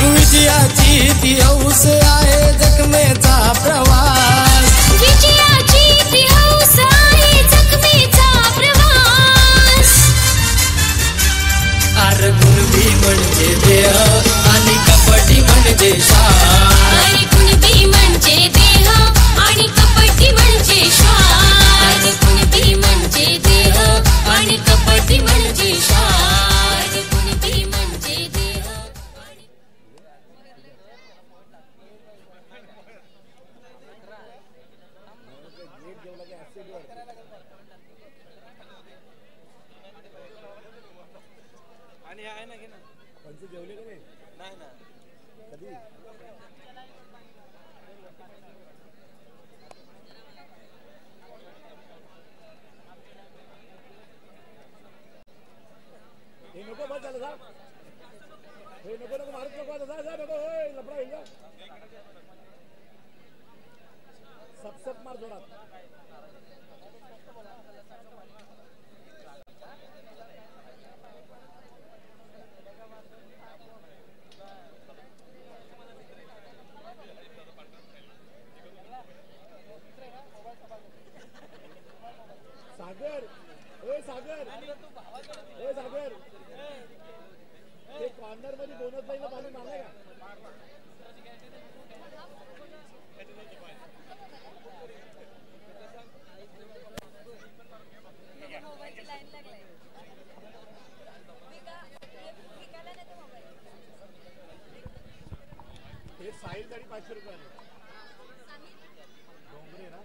विजयाची ती हौस आहे जखमेचा प्रवास. विजयाची ती हौस आहे जखमेचा प्रवास. अरे कुणबी म्हणजे देह आणि कपटी म्हणजे श्वास. अरे कुणबी म्हणजे देह आणि कपटी म्हणजे श्वास. अरे कुणबी म्हणजे देह आणि कपटी म्हणजे श्वास. कुणबी म्हणजे देह. सागर ए सागर ए सागर ते कॉर्नर मध्ये बोनस लाईनला पाणी मारलं का हे साहिल गाडी 500 रुपये डोंगरे ना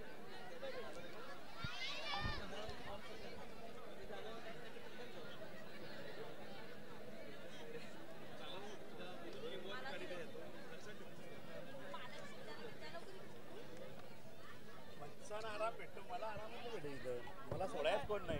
आराम भेटतो मला आराम भेटे इथं मला सोडायच कोण नाही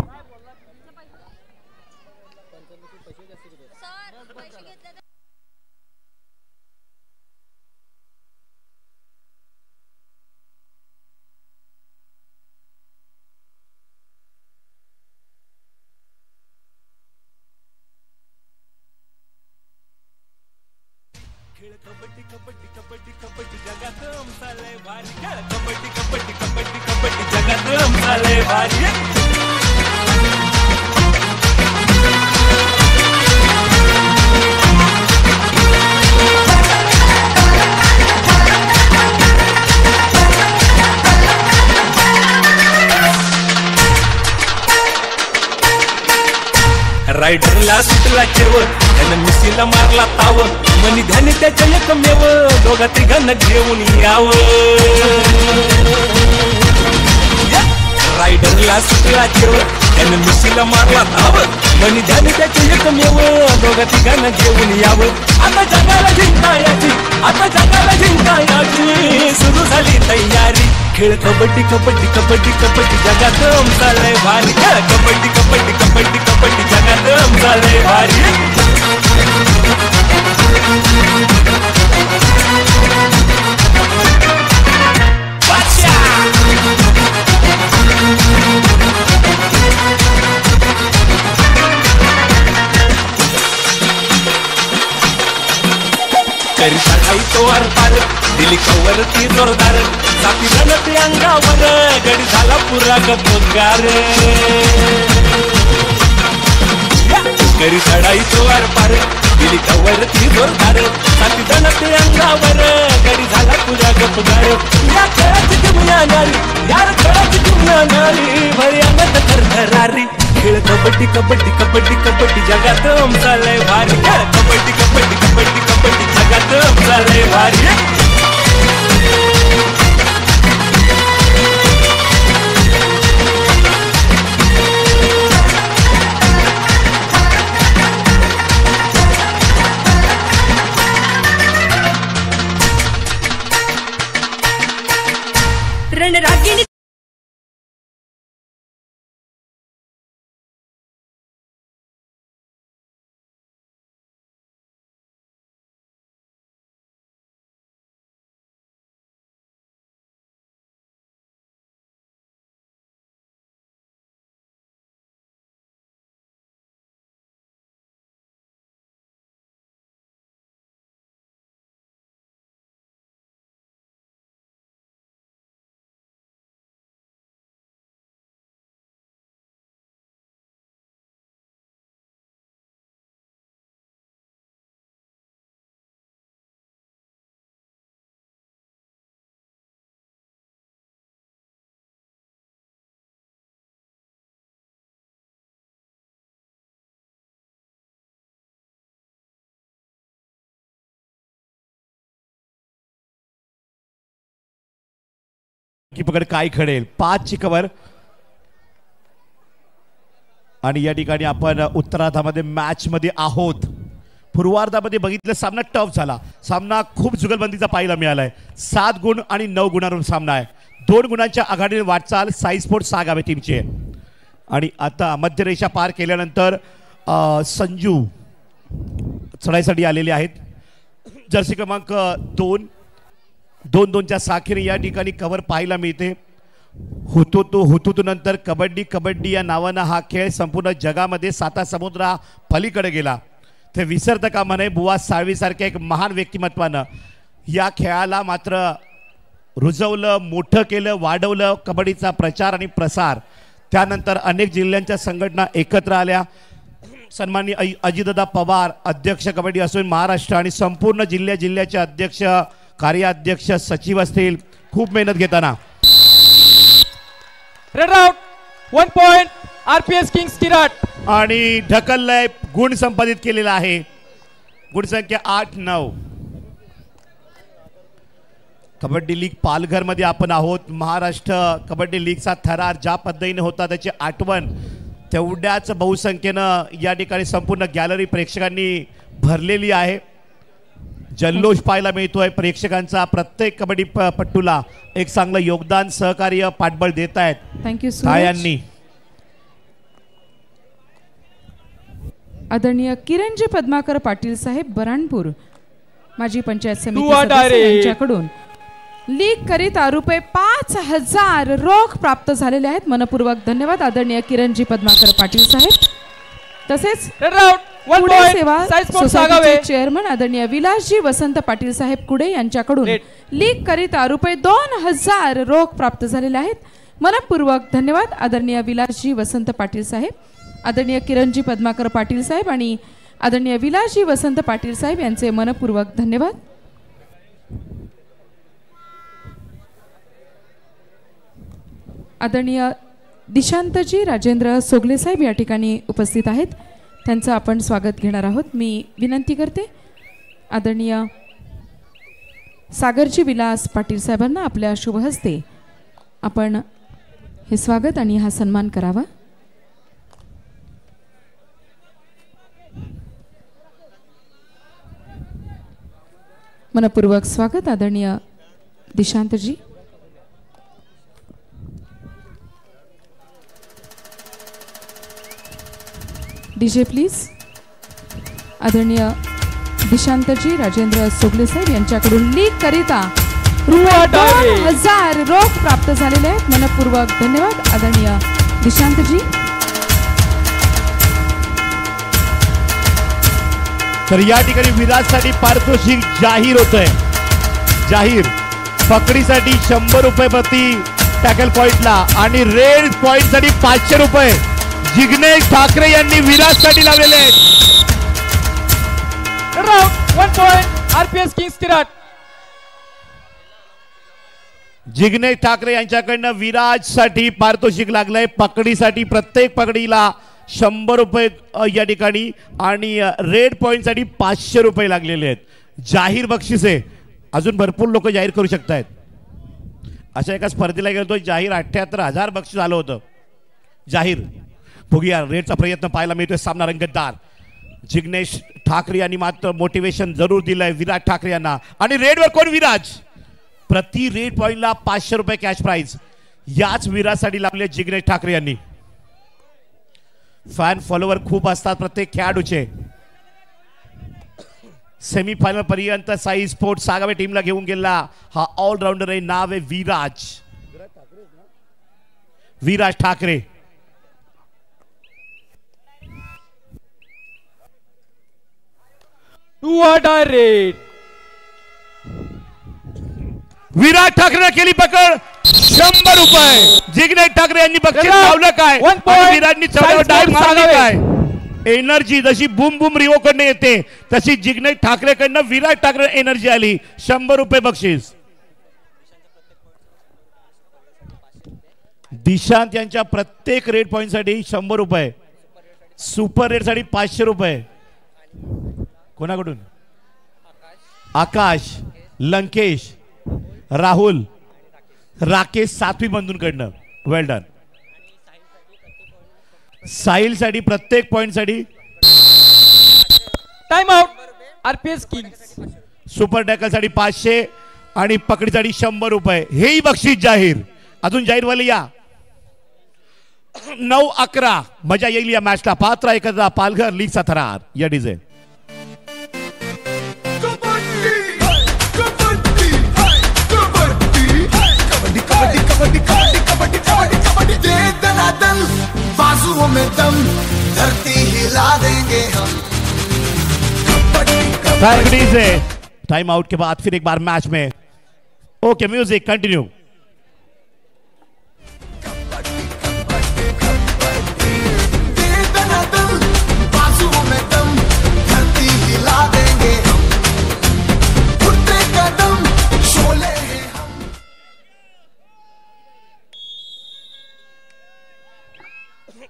खेळ कबड्डी कबड्डी कबड्डी कबड्डी जगात रमसालय भारी खेळ कबड्डी कबड्डी कबड्डी कबड्डी जगात रमसालय भारी रायडरला सुटला केवळ त्यानं मिशीला मारला ताव मनी ध्यानी त्याच्या एकमेव दोघा तिघांना घेऊन यावं रायडरला सुटला केवळ त्यानं मिशीला मारला ताव मनी ध्यानी त्याच्या एकमेव दोघा तिघांना घेऊन यावं आता जगाला जिंकायची आता जगाला जिंकायची सुरू झाली तयारी खेळ कबड्डी कबड्डी कबड्डी कबड्डी जगात रमसालय भारी खेळ कबड्डी कबड्डी कबड्डी कबड्डी जगात रमसालय भारी करी सकाळी तो पार दिली कवर ती जोरदार साथी रणती अंगावर गडी झाला पुरा गपगार करी चढाई तो पार दिली कवर ती जोरदार साथी रणती अंगावर गडी झाला पुरा गपगार या खेळाची दुनिया नारी यार खेळाची दुनिया नारी भरी अंगात थरथरारी खेळ कबड्डी कबड्डी कबड्डी कबड्डी जगात रमसालय भारी खेळ कबड्डी कबड्डी कबड्डी कबड्डी जगात रमसालय भारी रणरागिणी की पकड काय खडेल 5ची कव्हर आणि या ठिकाणी आपण उत्तरार्धामध्ये मॅच मध्ये आहोत. पूर्वार्धामध्ये बघितलं सामना टफ झाला. सामना खूप जुगलबंदीचा पाहायला मिळालाय. 7 गुण आणि 9 गुणांवर सामना आहे. 2 गुणांच्या आघाडीने वाटचाल साई स्पोर्ट्स सागावे टीमची आहे. आणि आता मध्यरेषा पार केल्यानंतर संजू चढाईसाठी आलेले आहेत. जर्सी क्रमांक 2-2च्या साखीने या ठिकाणी कव्हर पाहायला मिळते. हुतुतू नंतर कबड्डी कबड्डी या नावानं हा खेळ संपूर्ण जगामध्ये 7 समुद्रा पलीकडे गेला. ते विसरता कामा नये. बुवा साळवीसारख्या एक महान व्यक्तिमत्वानं या खेळाला मात्र रुजवलं, मोठं केलं, वाढवलं. कबड्डीचा प्रचार आणि प्रसार. त्यानंतर अनेक जिल्ह्यांच्या संघटना एकत्र आल्या. सन्माननीय अजितदादा पवार अध्यक्ष कबड्डी असून महाराष्ट्र आणि संपूर्ण जिल्ह्याचे अध्यक्ष, कार्याध्यक्ष, सचिव असतील, खूप मेहनत घेताना. Raid out 1 point RPS kings Kirat. आणि ढकललंय, गुण संपादित केलेला आहे. गुणसंख्या 8-9. कबड्डी लीग पालघर मध्ये आपण आहोत. महाराष्ट्र कबड्डी लीगचा थरार ज्या पद्धतीने होता त्याची आठवण तेवढ्याच बहुसंख्येनं या ठिकाणी संपूर्ण गॅलरी प्रेक्षकांनी भरलेली आहे. जल्लोष पाहायला मिळतोय प्रेक्षकांचा. प्रत्येक कबड्डी पट्टूला एक चांगलं योगदान, सहकार्य, पाठबळ देत आहेत. थँक्यू तायांनी. आदरणीय किरणजी पद्माकर पाटील साहेब बराणपूर माजी पंचायत समिती दुआ सदस्य यांच्याकडून लीग करिता रुपये 5,000 रोख प्राप्त झालेले आहेत. मनपूर्वक धन्यवाद आदरणीय किरणजी पद्माकर पाटील साहेब. तसेच रेड आउट 1 पुणे पॉइंट सेवा साई स्पोर्ट्स सोसायटीचे आगावे. चेअरमन आदरणीय विलासजी वसंत पाटील साहेब कुडे यांच्याकडून लीग करिता रुपये 2,000 रोख प्राप्त झालेले आहेत. मनपूर्वक धन्यवाद आदरणीय विलासजी वसंत पाटील साहेब, आदरणीय किरणजी पद्माकर पाटील साहेब आणि आदरणीय विलासजी वसंत पाटील साहेब यांचे मनपूर्वक धन्यवाद. आदरणीय दिशांतजी राजेंद्र सोगले साहेब या ठिकाणी उपस्थित आहेत. त्यांचं आपण स्वागत घेणार आहोत. मी विनंती करते आदरणीय सागरजी विलास पाटील साहेबांना आपल्या शुभ हस्ते आपण हे स्वागत आणि हा सन्मान करावा. मनपूर्वक स्वागत आदरणीय दिशांतजी. DJ please. आदरणीय दिशांतजी राजेंद्र सोगले साहेब यांच्याकडून लीग करिता रुपये 2,000 रोख प्राप्त झालेले आहेत. मनपूर्वक धन्यवाद आदरणीय दिशांतजी. तर या ठिकाणी विराजसाठी पारितोषिक जाहीर होतंय. जाहीर पकडीसाठी 100 रुपये प्रति टॅकल पॉइंटला आणि रेड पॉइंट साठी 500 रुपये जिग्नेश ठाकरे यांनी विराजसाठी लावलेले आहेत. 1 point RPS kings Kirat. Jignesh Thackeray यांच्याकडनं विराजसाठी पारितोषिक लागलंय. पकडीसाठी प्रत्येक पकडीला 100 रुपये या ठिकाणी आणि रेड पॉइंट साठी 500 रुपये लागलेले आहेत. जाहीर बक्षीस आहे. अजून भरपूर लोक जाहीर करू शकतायत. अशा एका स्पर्धेला गेलो जाहीर 78,000 बक्षीस आलं होतं. जाहीर बघूया रेडचा प्रयत्न पाहायला मिळतोय. सामना रंगतदार. जिग्नेश ठाकरे यांनी मात्र मोटिवेशन जरूर दिलंय विराज ठाकरे यांना. आणि रेडवर कोण? विराज. प्रति रेड पॉइंटला 500 रुपये कॅश प्राइज याच विराजसाठी लावले जिग्नेश ठाकरे यांनी. फॅन फॉलोवर खूप असतात प्रत्येक खेळाडूचे. सेमीफायनल पर्यंत साई स्पोर्ट्स सागावे टीमला घेऊन गेला हा ऑलराऊंडर आहे. नाव आहे विराज. विराज ठाकरे. रेड. विराज ठाकरे केली पकड. 100 रुपये. जिग्नेश ठाकरे यांनी बक्षीस लावलं काय? विराजनी चढाव डायरेक्ट मारली काय? एनर्जी जशी बूम बूम रिओ कडनं येते तशी जिग्नेश ठाकरे कडनं विराज ठाकरे एनर्जी आली. 100 रुपये बक्षीस. दिशांत यांच्या प्रत्येक रेड पॉइंट साठी 100 रुपये. सुपर रेड साठी 500 रुपये. कोणाकडून? आकाश, लंकेश, राहुल, राकेश सातवी बंधूंकडनं. वेल डन. साहिल साठी प्रत्येक पॉइंट साठी time out RPS Kings. Super tackle साठी 500 आणि पकडीसाठी 100 रुपये. हेही बक्षीस जाहीर. अजून जाहीर वाले या. 9-11 मजा येईल या मॅचला. पात्र एकत्र पालघर लीगचा थरार या डीजे. कबड्डी कबड्डी कबड्डी कबड्डी कबड्डी कबड्डी से टाइम आउट के बाद फिर एक बार मैच में ओके म्यूजिक कंटिन्यू।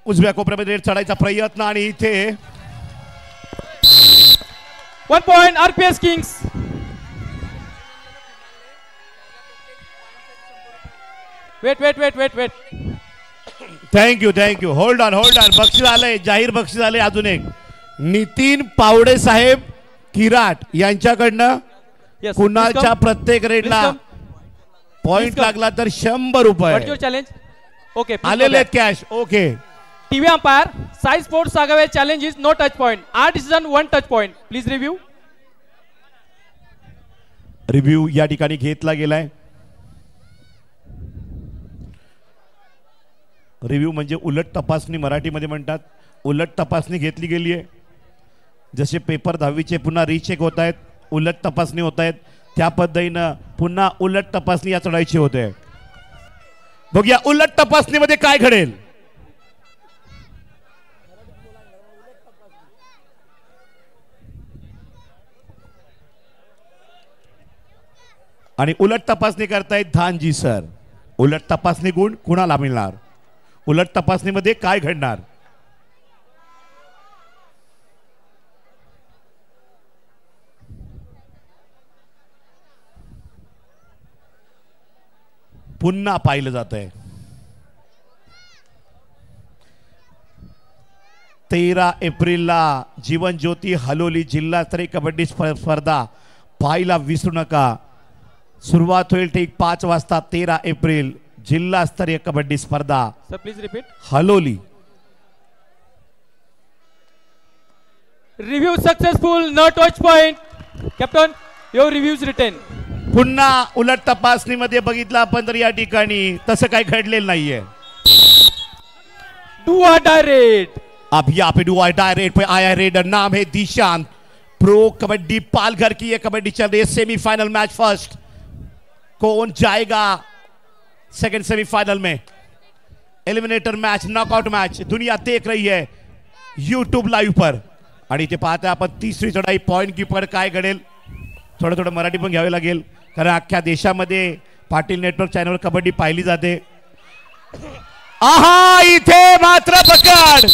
उजव्या कोपऱ्यामध्ये रेड चढायचा प्रयत्न आणि इथे 1 point RPS Kings. Wait. Thank you hold on बक्षीस आलंय, जाहीर बक्षीस आलंय अजून एक नितीन पावडे साहेब किराट यांच्याकडनं Yes. कुणालच्या please come. प्रत्येक रेडला Please come. Point come. लागला तर 100 What's your रुपये challenge? Okay. please आलेले go आहेत back. Cash okay TV umpire, Sai Sports Sagave challenge is no touch point. Our decision 1 touch point. Please review. Review या ठिकाणी घेतला गेलाय। रिव्ह्यू म्हणजे उलट तपासणी मराठीमध्ये म्हणतात। उलट तपासणी घेतली गेली आहे, जसे पेपर 10वीचे पुन्हा रिचेक होत आहेत, उलट तपासणी होत आहेत, त्या पद्धतीनं पुन्हा उलट तपासणी या चढायची होते। बघूया उलट तपासणीमध्ये काय घडेल। आणि उलट तपासणी करतायत धानजी सर। उलट तपासणी गुण कुणाला मिळणार, उलट तपासणीमध्ये काय घडणार। पुन्हा पाहिलं जात आहे। 13 एप्रिलला जीवन ज्योती हलोली जिल्हास्तरीय कबड्डी स्पर्धा पाहायला विसरू नका। सुरुवात होईल ठीक 5 वाजता 13 एप्रिल जिल्हास्तरीय कबड्डी स्पर्धा Sir, please repeat. हलोली। Review successful, no touch point. Captain, your reviews written. पुन्हा उलट तपासणीमध्ये बघितलं आपण तर या ठिकाणी तसं काही घडलेलं नाहीये। Do or die red. अब यहाँ पे डू आई रेड पे आया रेडर, नाम है दिशांत। प्रो कबड्डी पालघर की ये कबड्डी चल रही है। सेमीफाइनल मैच फर्स्ट, कौन जाएगा सेकंड सेमीफाइनल में। एलिमिनेटर मैच, नॉकआउट मैच दुनिया देख रही है यूट्यूब लाईव्ह पर। आणि ते पाहता आपण तिसरी चढाई पॉइंट कीपर काय घडेल। थोडं मराठी पण घ्यावे लागेल, कारण अख्ख्या देशामध्ये पाटील नेटवर्क चॅनलवर कबड्डी पाहिली जाते। आहा इथे मात्र पकड।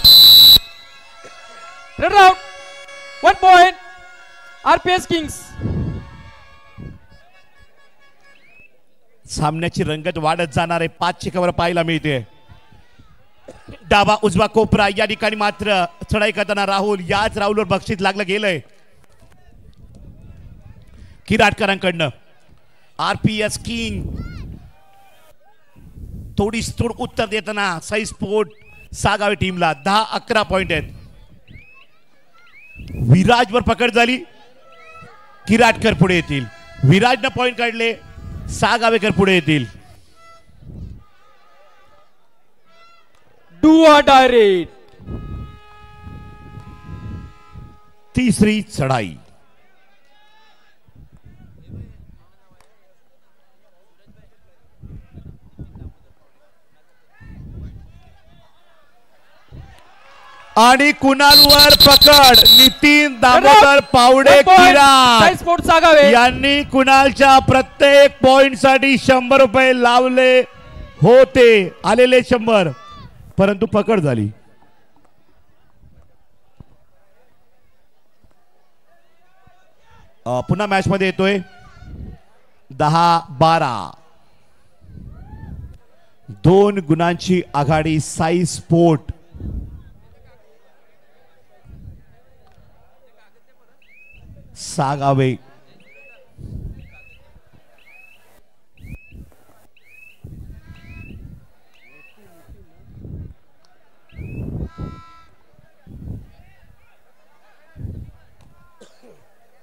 Red out. 1 point. RPS Kings. सामन्याची रंगत वाढत जाणार आहे। 5ची कव्हर पाहायला मिळते। डावा उजवा कोपरा या ठिकाणी मात्र चढाई करताना राहुल, याच राहुलवर बक्षीस लागलं गेलंय किराटकरांकडनं। आरपीएस किंग थोडी उत्तर देताना साई स्पोर्ट सागावे टीमला 10-11 पॉइंट आहेत। विराजवर पकड झाली, किराटकर पुढे येतील। विराजनं पॉइंट काढले, सागावेकर पुढे येतील। Do or die red. तिसरी चढाई आणि कुणालवर पकड। Nitin Damodar Pawde Sai किराट Sports Sagave. यांनी कुणालच्या प्रत्येक पॉइंट साठी 100 रुपये लावले होते। आलेले 100, परंतु पकड झाली। पुन्हा मॅच मध्ये येतोय 10-12, 2 गुणांची आघाडी साई स्पोर्ट। सागावे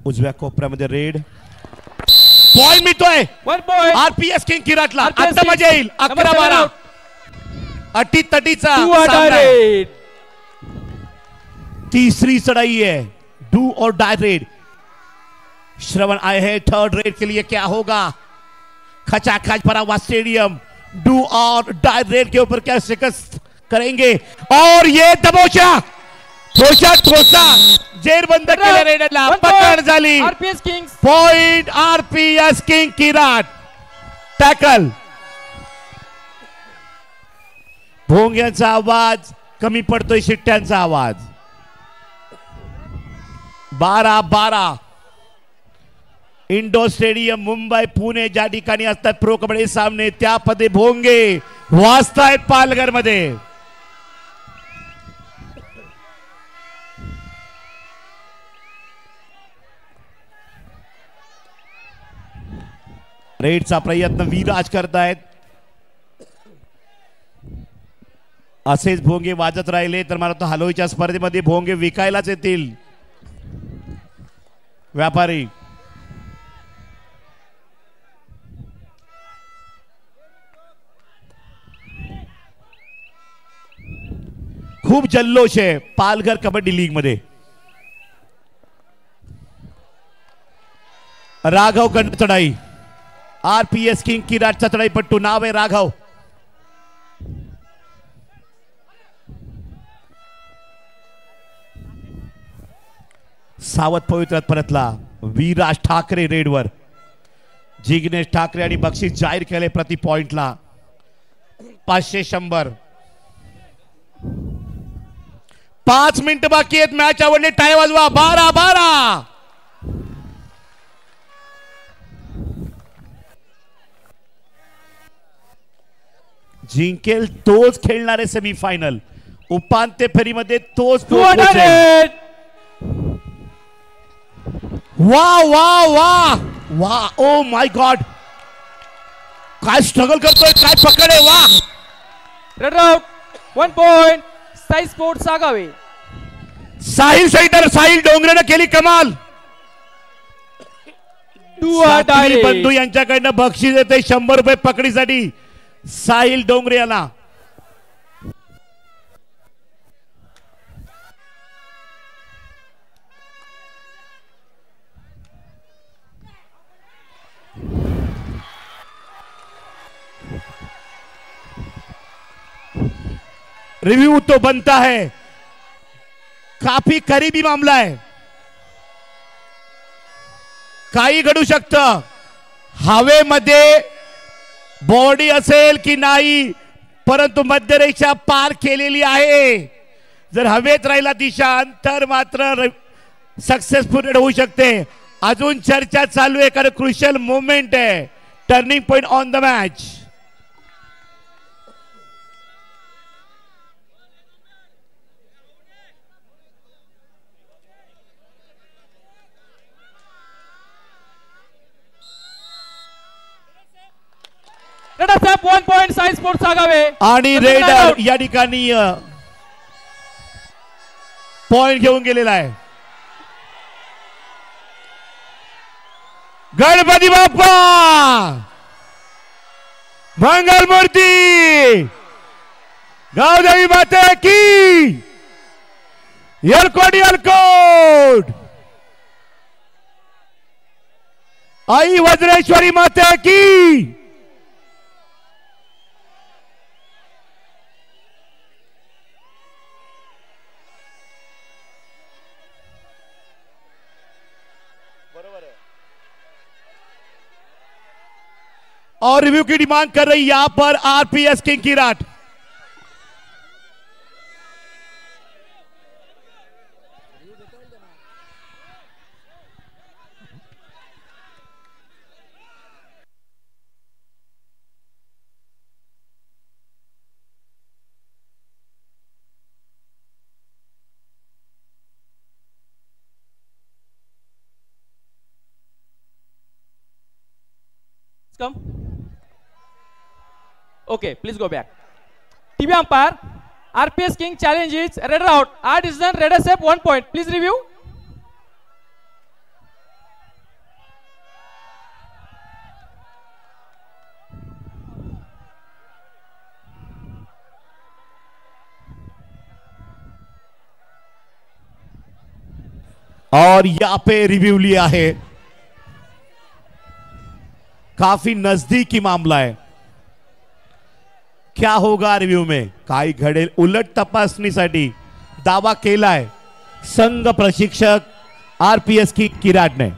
उजव्या कोपऱ्यामध्ये रेड पॉइंट मिळतोय। 1 point. आरपीएस किंग किराटला। RPS आता King. मजा येईल। Number 11-12 out. अटी तटीचा Do or die सामना आहे। red. तीसरी चढाई आहे, डू और डाय रेड। श्रवण आए हैं थर्ड रेड के लिए, क्या होगा? खचाखच भरा हुआ स्टेडियम, डू और डाई रेड के ऊपर क्या शिकस्त करेंगे? और ये दबोचा ठोसा जेरबंद केले रेडरला, पकड झाली. RPS kings point RPS king Kirat. Tackle. भोंग्यांचा आवाज कमी पडतोय, शिट्ट्यांचा आवाज. 12-12 इंडोर स्टेडियम मुंबई पुणे ज्या ठिकाणी असतात प्रो कबड्डी सामने, त्यामध्ये भोंगे वाजतायत पालघर मध्ये. रेडचा प्रयत्न विराज करतायत. असेच भोंगे वाजत राहिले तर मला तो हलोईच्या स्पर्धेमध्ये भोंगे विकायलाच येतील व्यापारी. खूप जल्लोष आहे पालघर कबड्डी लीग मध्ये. राघव कडन चढाई. आरपीएस किंग किराटचा चढाईपट्टू, नाव आहे राघव. सावध पवित्रात परतला विराज ठाकरे रेडवर. जिग्नेश ठाकरे आणि बक्षीस जाहीर केले प्रति पॉइंटला 500-100. 5 मिनिट बाकी आहेत मॅच आवडली. टाळ्या वाजवा. 12-12. जिंकेल तोच खेळणारे सेमीफायनल. उपांत्य फेरीमध्ये तोच पोहोचेल. वा वा वा वा. ओ माय गॉड, काय स्ट्रगल करतोय, काय पकड आहे. वा. Raid out. 1 point Sai sports Sagave. Sahil सैटर, साहिल डोंगरेनं केली कमाल. सात्विक बंधू यांच्याकडनं बक्षीस येते 100 रुपये पकडीसाठी साहिल डोंगरे याला. रिव्यू तो बनता है, काफी करीबी मामला आहे. काही घडू शकतं. हवेमध्ये बॉडी असेल की नाही, परंतु मध्यरेषा पार केलेली आहे. जर हवेत राहिला दिशा तर मात्र सक्सेसफुल होऊ शकते. अजून चर्चा चालू आहे कारण क्रुशियल मोमेंट आहे, turning point on the match. Raid up 1 point Sai sports Sagave. आणि रेडर या ठिकाणी पॉइंट घेऊन गेलेला आहे. गणपती बाप्पा मंगल मूर्ती गावदेवी माते की येलकोट येलकोट. आई वज्रेश्वरी माते की. और रिव्यू की डिमांड कर रही यहां पर RPS king Kirat. Come. Okay, please go back. TV umpire, RPS King challenge is red out. Our decision, red accept 1 point. Please review. और यहाँ पे रिव्यू लिया है काफी नजदीकी मामला है. क्या होगा रिव्ह्यू में, काय घडेल. उलट तपासणीसाठी दावा केलाय संघ प्रशिक्षक आरपीएस की किराड ने.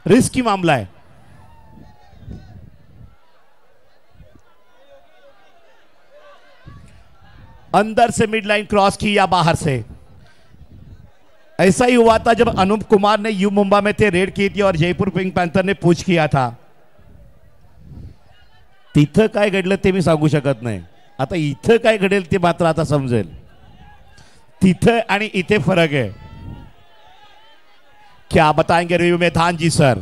रिस्की मामला है. अंदर से मिड लाइन क्रॉस की या बाहर से. ऐसा ही हुआ था जब अनूप कुमार ने यू मुंबई में थे रेड की थी और जयपुर पिंक पैंथर ने पूछ किया था. तिथं काय घडलं ते मी सांगू शकत नाही. आता इथं काय घडेल ते मात्र आता समजेल. तिथं आणि इथे फरक है. क्या बताएंगे रिव्यू में धान जी सर.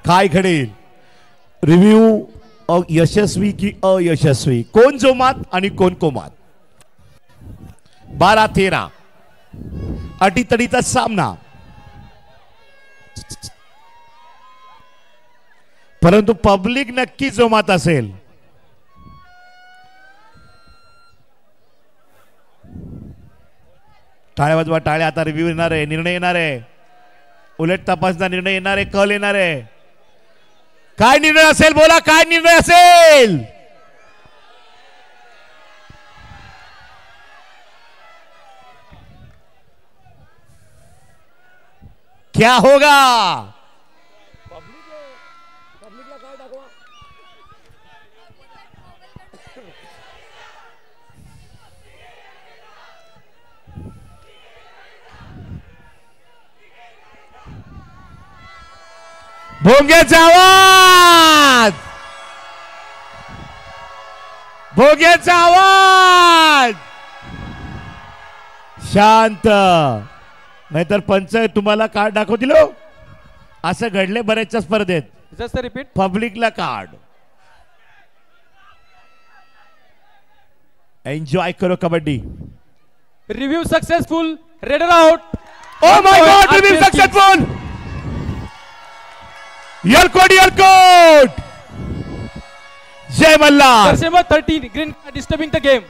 काय घडेल. रिव्ह्यू यशस्वी की अयशस्वी. कोण जोमात आणि कोण कोमात. 12-13 अटीतडीचा सामना. परंतु पब्लिक नक्की जोमात असेल. टाळ्या वाजवा टाळ्या. आता रिव्ह्यू येणार आहे, निर्णय येणार आहे. उलट तपासचा निर्णय येणार आहे, कल येणार आहे. काय निर्णय असेल बोला, काय निर्णय असेल. क्या होगा. भोंग्याचा आवाज. भोंग्याचा आवाज. शांत. नाहीतर पंच तुम्हाला कार्ड दाखवतील. असं घडले बऱ्याचशा स्पर्धेत. Just repeat. पब्लिकला कार्ड. एंजॉय करो kabaddi. Review successful. Raider out. Oh my god. Review successful. यलकोट यलकोट. जय Malhar. Number 13 green disturbing the game.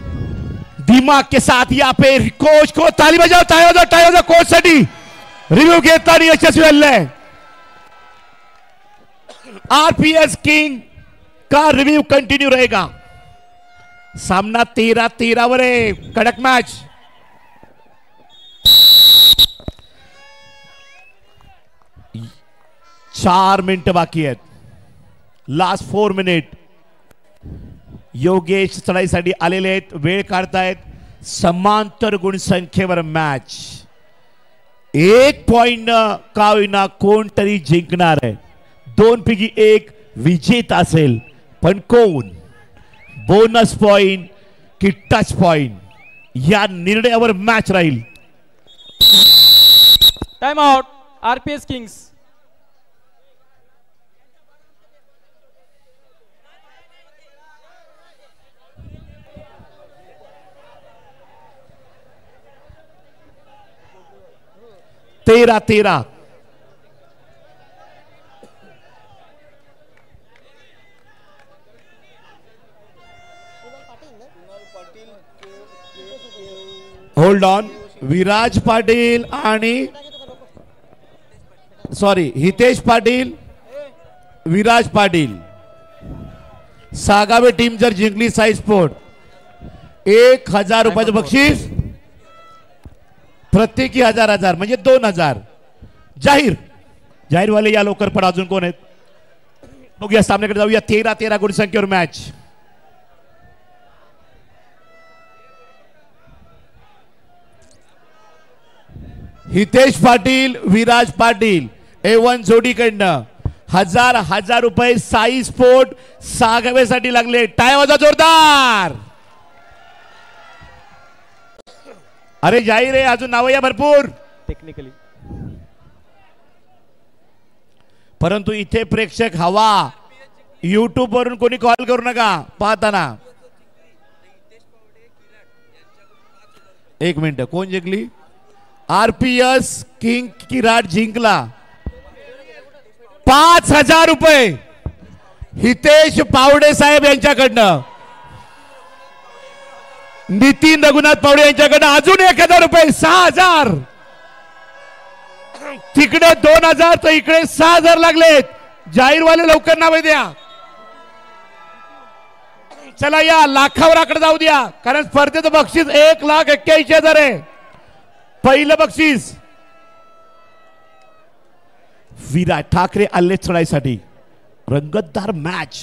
दिमाग के साथ यहाँ पे कोच को ताली बजाओ. टाळी वाजवा कोच साठी. रिव्ह्यू घेताना यशस्वी झाले. आरपीएस किंग का रिव्ह्यू कंटिन्यू रहेगा. सामना 13-13 वर आहे. कडक मॅच. चार मिनिट बाकी आहेत. Last 4 minute. योगेश चढाईसाठी आलेले आहेत. वेळ काढतायत. समांतर गुणसंख्येवर मॅच. 1 पॉइंट का होईना कोणतरी जिंकणार आहे. 2 पैकी 1 विजेता असेल. पण कोण. बोनस पॉइंट की टच पॉइंट. या निर्णयावर मॅच राहील. Time out RPS kings. तेरा तेरा. Hold on. विराज पाटील आणि सॉरी हितेश पाटील, विराज पाटील. सागावे टीम जर जिंकली साई स्पोर्ट 1000 रुपयाचं बक्षीस, प्रत्येकी 1000 म्हणजे 2000. जाहीर वाले या लवकर. पण अजून कोण आहेत बघूया. सामन्याकडे जाऊया. 13-13 गुण संख्येवर मॅच. हितेश पाटील, विराज पाटील A1 जोडीकडनं 1000 रुपये साई स्पोर्ट सागावेसाठी लागले. टाय वाजा जोरदार. अरे जाहीर आहे, अजून नाव या भरपूर टेक्निकली. परंतु इथे प्रेक्षक हवा. YouTube वरून कोणी कॉल करू नका पाहताना. 1 मिनिट. कोण जिंकली? आरपीएस किंग किराट जिंकला 5000 रुपये हितेश पावडे साहेब यांच्याकडनं. नितीन रघुनाथ पावडे यांच्याकडनं अजून 1000 रुपये. 6000. तिकडे 2000 तर इकडे 6000 लागलेत. जाहीरवाले लवकर नावे द्या. चला या लाखावर आकडे जाऊ द्या, कारण स्पर्धेचं बक्षीस 1,81,000 आहे. पहिलं बक्षीस विराट ठाकरे आले चढाईसाठी. रंगतदार मॅच.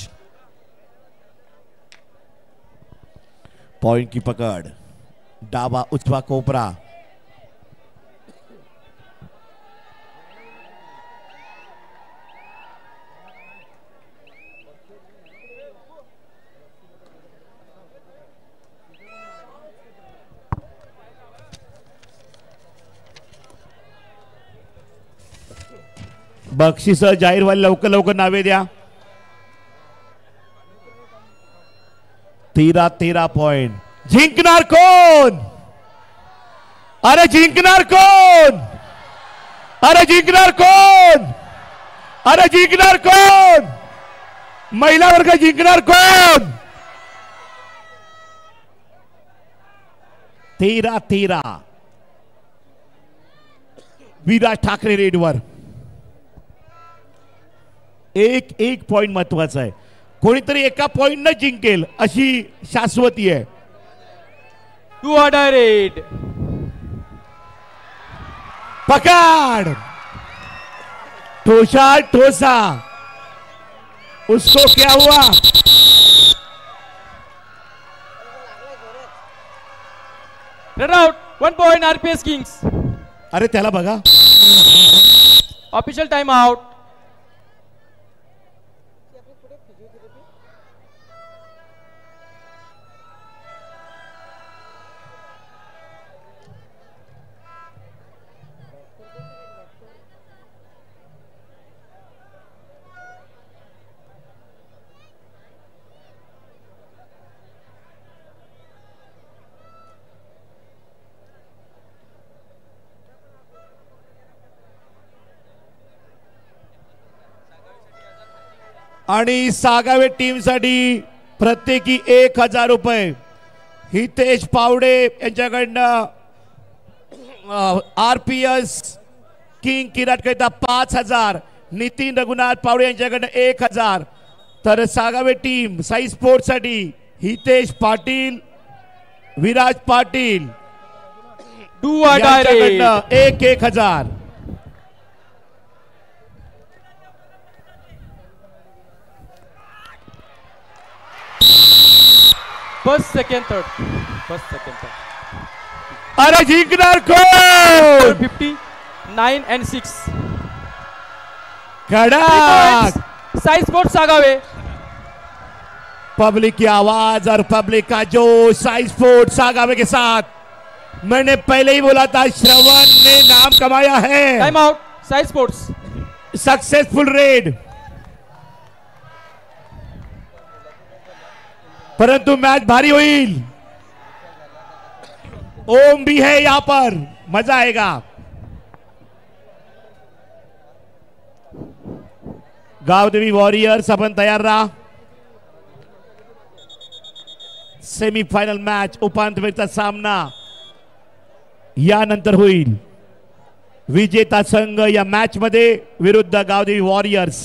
पॉइंट की पकड. डावा उजवा कोपरा. बक्षीस जाहीर व्हायला लवकर लवकर नावे द्या. 13-13 पॉइंट. जिंकणार कोण? अरे जिंकणार कोण? अरे जिंकणार कोण? अरे जिंकणार कोण? महिला वर्ग जिंकणार कोण? 13-13. विराट ठाकरे रेडवर. एक पॉइंट महत्वाचा आहे. कोणीतरी एका पॉइंट न जिंकेल अशी शाश्वती आहे. टू ऑर्डर रेड. पकड़. ठोसा ठोसा. उसको क्या हुआ? Run out. 1 point RPS kings. अरे त्याला बघा. Official time out. आणि सागावे टीम साठी प्रत्येकी 1000 रुपये. हितेश पावडे यांच्याकडनं आरपीएस किंग किराट करिता 5000. नितीन रघुनाथ पावडे यांच्याकडनं 1000. तर सागावे टीम साई स्पोर्ट्स साठी हितेश पाटील, विराज पाटील यांच्याकडनं 1000. First second third. First second third. अरे जिंकणार कोण? 59 and 6. कडक. साई स्पोर्ट्स सागावे. पब्लिक की आवाज और पब्लिक का जोश साई स्पोर्ट्स सागावे के साथ मैंने पहले ही बोला था श्रवण ने नाम कमाया है। Time out Sai sports. Successful red, परंतु मैच भारी होईल। ओम भी है यहां पर, मजा आएगा। गावदेवी वॉरियर्स आपण तयार राहा। सेमीफायनल मॅच उपांत्यपूर्वचा सामना यानंतर होईल। विजेता संघ या मॅच मध्ये विरुद्ध गावदेवी वॉरियर्स।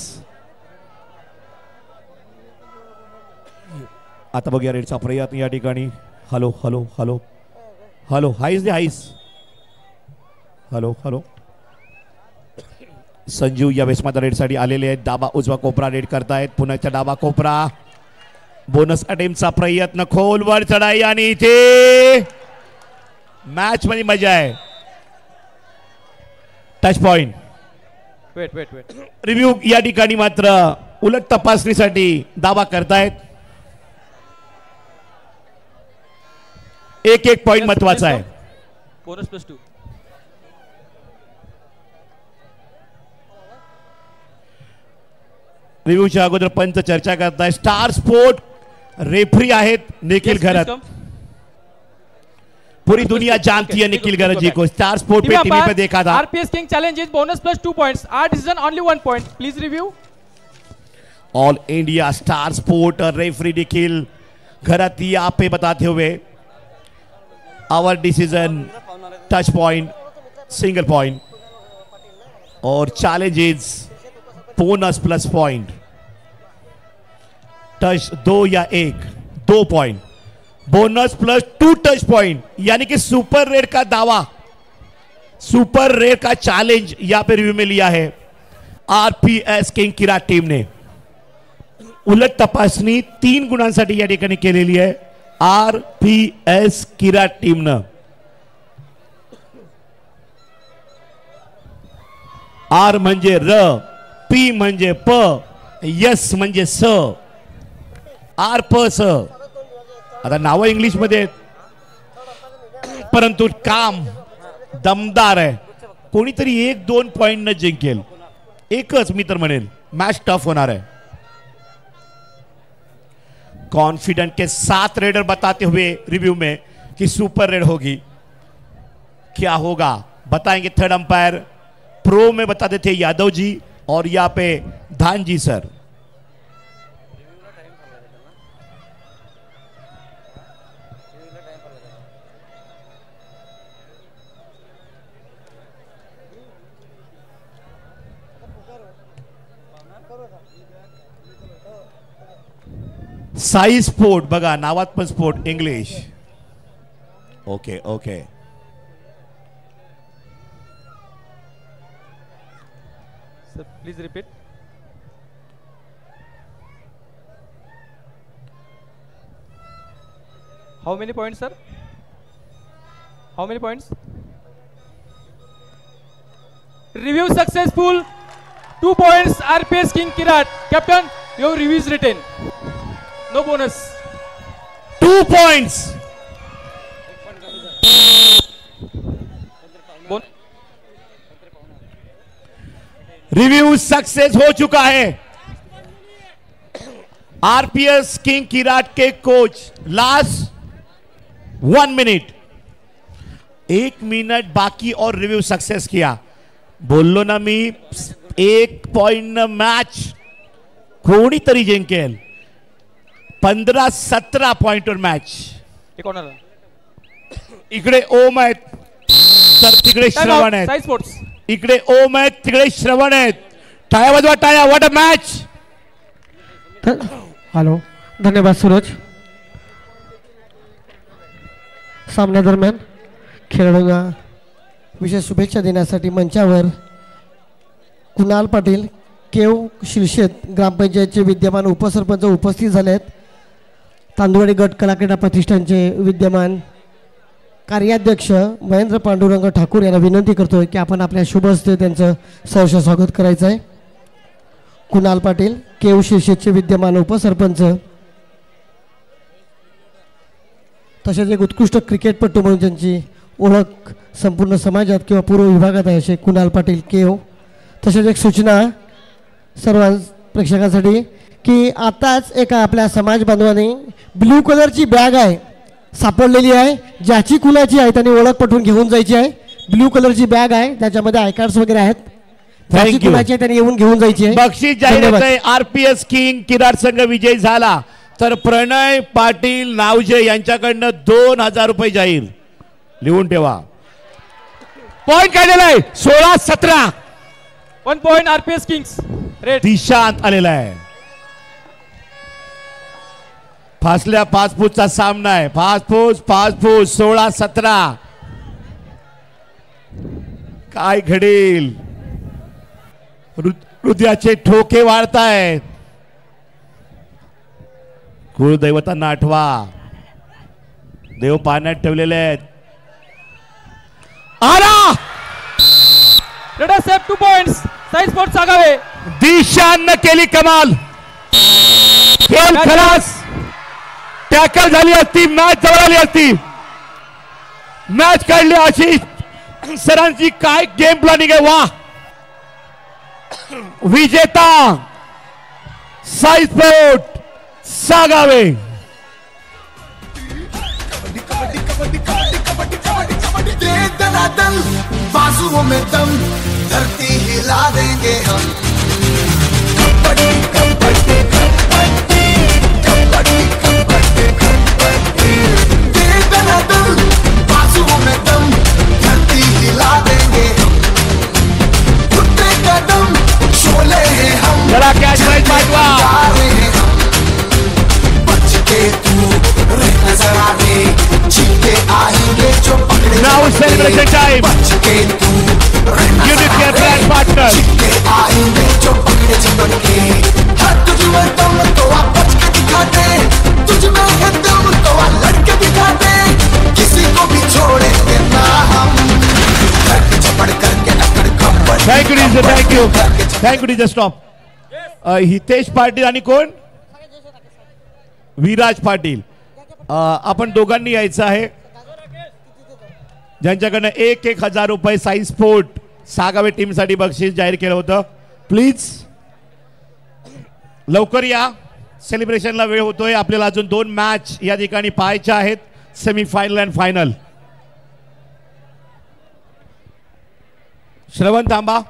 आता बघूया रेडचा प्रयत्न या ठिकाणी। हॅलो हॅलो हॅलो हॅलो, हाईस दे हाईस। हॅलो हॅलो, संजू या वेसमाता रेडसाठी आलेले आहेत। डाबा उजवा कोपरा रेड करतायत। पुण्याचा डाबा कोपरा बोनस अटेम्प्टचा प्रयत्न, खोलवर चढाई आणि इथे मॅच मध्ये मजा आहे। Touch point. Wait wait wait, review या ठिकाणी मात्र उलट तपासणीसाठी दावा करतायत। एक एक पॉइंट महत्वाचा आहे। बोनस +2। रिव्ह्यूच्या अगोदर पंच चर्चा करताय। स्टार स्पोर्ट रेफरी आहेत निखिल घरत। पूरी दुनिया जानती है निखिल घरत जी को। स्टार स्पोर्ट पे टीवी पे देखा था। RPS king challenge is bonus +2 points. Are decision only 1 point. Please review. All India star sport referee Nikhil Gharat यहाँ पे बताते हुए our decision touch point, single point और challenges bonus plus point. Touch 2 या 1, 2 पॉइंट, बोनस +2 टच पॉइंट, यानी कि super red का दावा, सुपर रेड का चैलेंज यहां पे रिव्यू में लिया है आरपीएस किंग किरात टीम ने। उलट तपासणी 3 गुणांसाठी या ठिकाणी केलेली आहे आरपीएस किरात टीमनं। आर म्हणजे र, पी म्हणजे प, यस म्हणजे स, आर प स। आता नाव इंग्लिश मध्ये आहेत, परंतु काम दमदार आहे। कोणीतरी 1-2 पॉइंट न जिंकेल, एकच मी तर म्हणेल मॅच टफ होणार है। कॉन्फिडेंट के साथ रेडर बताते हुए रिव्यू में कि सुपर रेड होगी। क्या होगा बताएंगे थर्ड अंपायर। प्रो में बताते थे यादव जी और यहाँ पे धान जी सर। साई स्पोर्ट बघा, नावात पण sport English. Okay okay, sir please repeat. How many points sir? How many points? Review successful, 2 points RPS King Kirat. Captain, your review is written. No bonus. 2 points. Review success हो चुका है। RPS king किराट के coach last 1 minute, 1 minute बाकी और review success KIA. बोललो ना मी 1 point match कोणीतरी जिंकेल। 15-17 पॉइंटवर match. इकडे ओम आहेत तर तिकडे श्रवण आहेत। साई स्पोर्ट्स। इकडे ओम आहेत तिकडे श्रवण आहेत। टाळ्या वाजवा टाळ्या। What a match. हॅलो, धन्यवाद सूरज। सामन्यादरम्यान खेळाडूंना विशेष शुभेच्छा देण्यासाठी मंचावर कुणाल पाटील, केव शिरशेत ग्रामपंचायतचे विद्यमान उपसरपंच उपस्थित झाले आहेत। तांदुवाडी गट कला क्रीडा प्रतिष्ठानचे विद्यमान कार्याध्यक्ष महेंद्र पांडुरंग ठाकूर यांना विनंती करतोय की आपण आपल्या शुभ हस्ते त्यांचं सहर्ष स्वागत करायचं आहे। कुणाल पाटील, केव शिरशेतचे विद्यमान उपसरपंच, तसेच एक उत्कृष्ट क्रिकेटपटू म्हणून त्यांची ओळख संपूर्ण समाजात किंवा पूर्व विभागात आहे असे कुणाल पाटील केव. तसेच एक सूचना सर्व प्रेक्षकांसाठी की आताच एका आपल्या समाज बांधवाने ब्ल्यू कलरची बॅग आहे सापडलेली आहे, ज्याची कुणाची आहे त्यांनी ओळख पटवून घेऊन जायची आहे. ब्ल्यू कलरची बॅग आहे त्याच्यामध्ये आय कार्ड्स वगैरे आहेत, ज्याची कुणाची आहे त्यांनी येऊन घेऊन जायची आहे. बक्षीस जाहीर होतंय. RPS किंग किराड संघ विजयी झाला तर प्रणय पाटील नावजे यांच्याकडनं 2000 रुपये जाहीर. लिहून ठेवा. पॉइंट काढलेला आहे 16-17. 1 point RPS Kings. Red Dishant आलेला आहे. फासल्या 5 फूटचा सामना आहे. 5 फूट 16-17. काय घडेल. हृदयाचे ठोके वाढतायत. कुळदैवतांना आठवा. देव पाण्यात ठेवलेले आहेत. आला raider safe 2 points. Sai sports Sagave. दिशांना केली कमाल. खेळ खलास. टॅकल झाली असती, मॅच जवळ आली असती. मॅच काढली अशी सरांची काय गेम प्लॅनिंग आहे. वा. विजेता साई स्पोर्ट सागावे. बाजुओं में दम धरती हिला देंगे हम. कबड्डी कबड्डी कबड्डी कबड्डी कबड्डी कबड्डी दे दनादन. बाजुओं में दम धरती हिला देंगे हम. घुटने कदम शोले हैं हम. जरा कैच राइट बाजवा. बच के तू रहना जरा रे. जीते आएंगे जो पकड़े. Now celebration time. बच के तू रहना Unit जरा your रे. brand partner. जीते आएंगे जो पकड़े जीवन के. हर तुझ में दम तो आ बच के दिखा दे. तुझ में है दम तो आ लड़के दिखा दे. किसी को भी छोड़ेंगे ना हम. धरती चपड़ करके अकड़ खबर. Thank you DJ. Thank you DJ. Stop. Hitesh Patil आणि कोण. विराज पाटील. आपण दोघांनी यायचं आहे. ज्यांच्याकडनं 1,000 रुपये साई स्पोर्ट सागावे टीम साठी बक्षीस जाहीर केलं होतं. प्लीज लवकर या. सेलिब्रेशनला वेळ होतोय. आपल्याला अजून 2 मॅच या ठिकाणी पाहायच्या आहेत. Semifinal and final. Shravan Tamba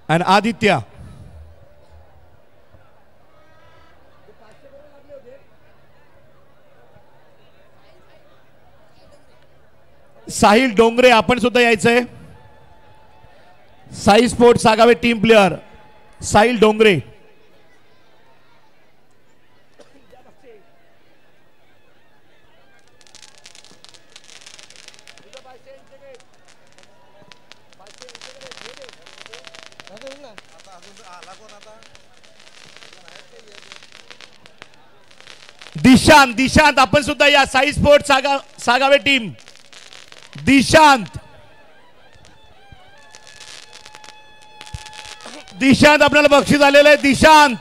आणि आदित्य. साहिल डोंगरे आपण सुद्धा यायचंय. Sai sport Sagave team player Sahil Dongre. Dishant आपण सुद्धा या. Sai sport Sagave team. दिशांत आपल्याला बक्षीस आलेलं आहे. दिशांत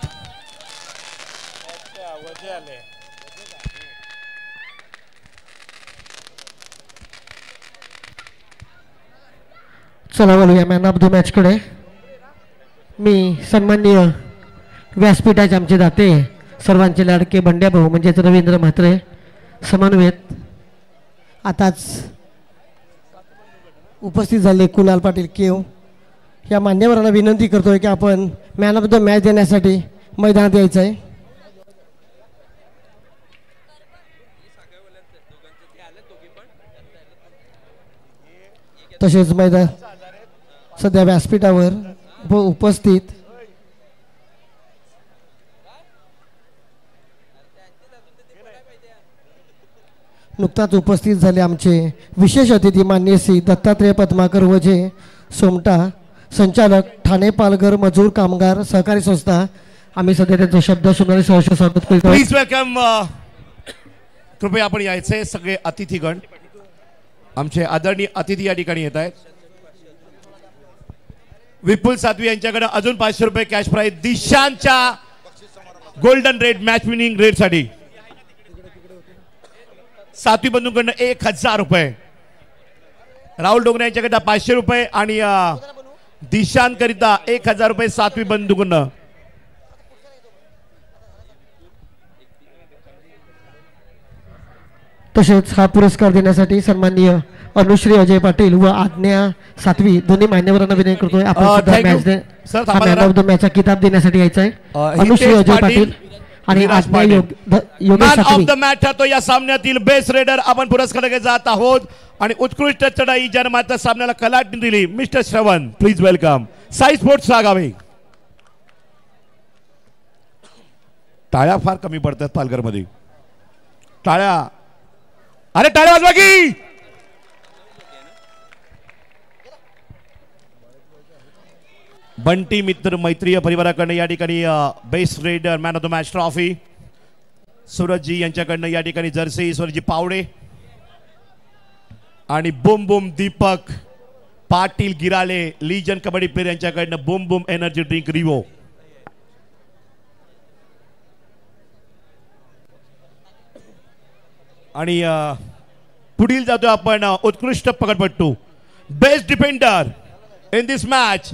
चला बोलूया मॅन ऑफ द मॅच कडे. मी सन्माननीय व्यासपीठाचे आमचे दाते सर्वांचे लाडके बंड्या भाऊ म्हणजेच रवींद्र म्हात्रे समन्वयत आताच उपस्थित झाले कुणाल पाटील केव या मान्यवरांना विनंती करतोय की आपण मॅन ऑफ द मॅच देण्यासाठी मैदानात यायचं आहे. तसेच मैदान सध्या व्यासपीठावर उपस्थित नुकताच उपस्थित झाले आमचे विशेष अतिथी मान्य श्री दत्तात्रय पद्माकर वजे सोमटा संचालक ठाणे पालघर मजूर कामगार सहकारी संस्था. आम्ही सध्या त्यांचा शब्द सुनारी सहर्ष स्वागत करतो. Please welcome. कृपया आपण यायचे सगळे अतिथीगण. आमचे आदरणीय अतिथी या ठिकाणी येत आहेत. विपुल सातवी यांच्याकडे अजून 500 रुपये कॅश प्राइज दिशांच्या golden raid match winning raid साठी. सातवी बंधूंकडनं 1000 रुपये. राहुल डोंगरे यांच्याकडनं 500 रुपये आणि दिशांत करिता 1000 रुपये सातवी बंधूंकडनं. तसेच हा पुरस्कार देण्यासाठी सन्माननीय अनुश्री अजय पाटील व आज्ञा सातवी दोन्ही मान्यवरांना विनंती करतोय आपण मॅन ऑफ द मॅचचा किताब देण्यासाठी यायचा आहे. अनुश्री अजय पाटील आणि आज्ञा मॅन ऑफ द मॅच ठरतो या सामन्यातील बेस्ट रेडर आपण पुरस्कार जात आहोत आणि उत्कृष्ट चढाई जनमाता सामन्याला कलाटणी दिली mister Shravan. Please welcome. Sai sports Sagave. टाळ्या फार कमी पडतात पालघरमध्ये. टाळ्या, अरे टाळ्या वाजवा की. बंटी मित्र मैत्रीय परिवाराकडनं या ठिकाणी best raider man of the match trophy. Surajji यांच्याकडनं या ठिकाणी जर्सी सूरजजी पावडे आणि boom boom Deepak Patil Girale legion kabaddi player यांच्याकडनं boom boom energy drink Revo. आणि पुढील जातो आपण उत्कृष्ट पकडपट्टू best defender in this match.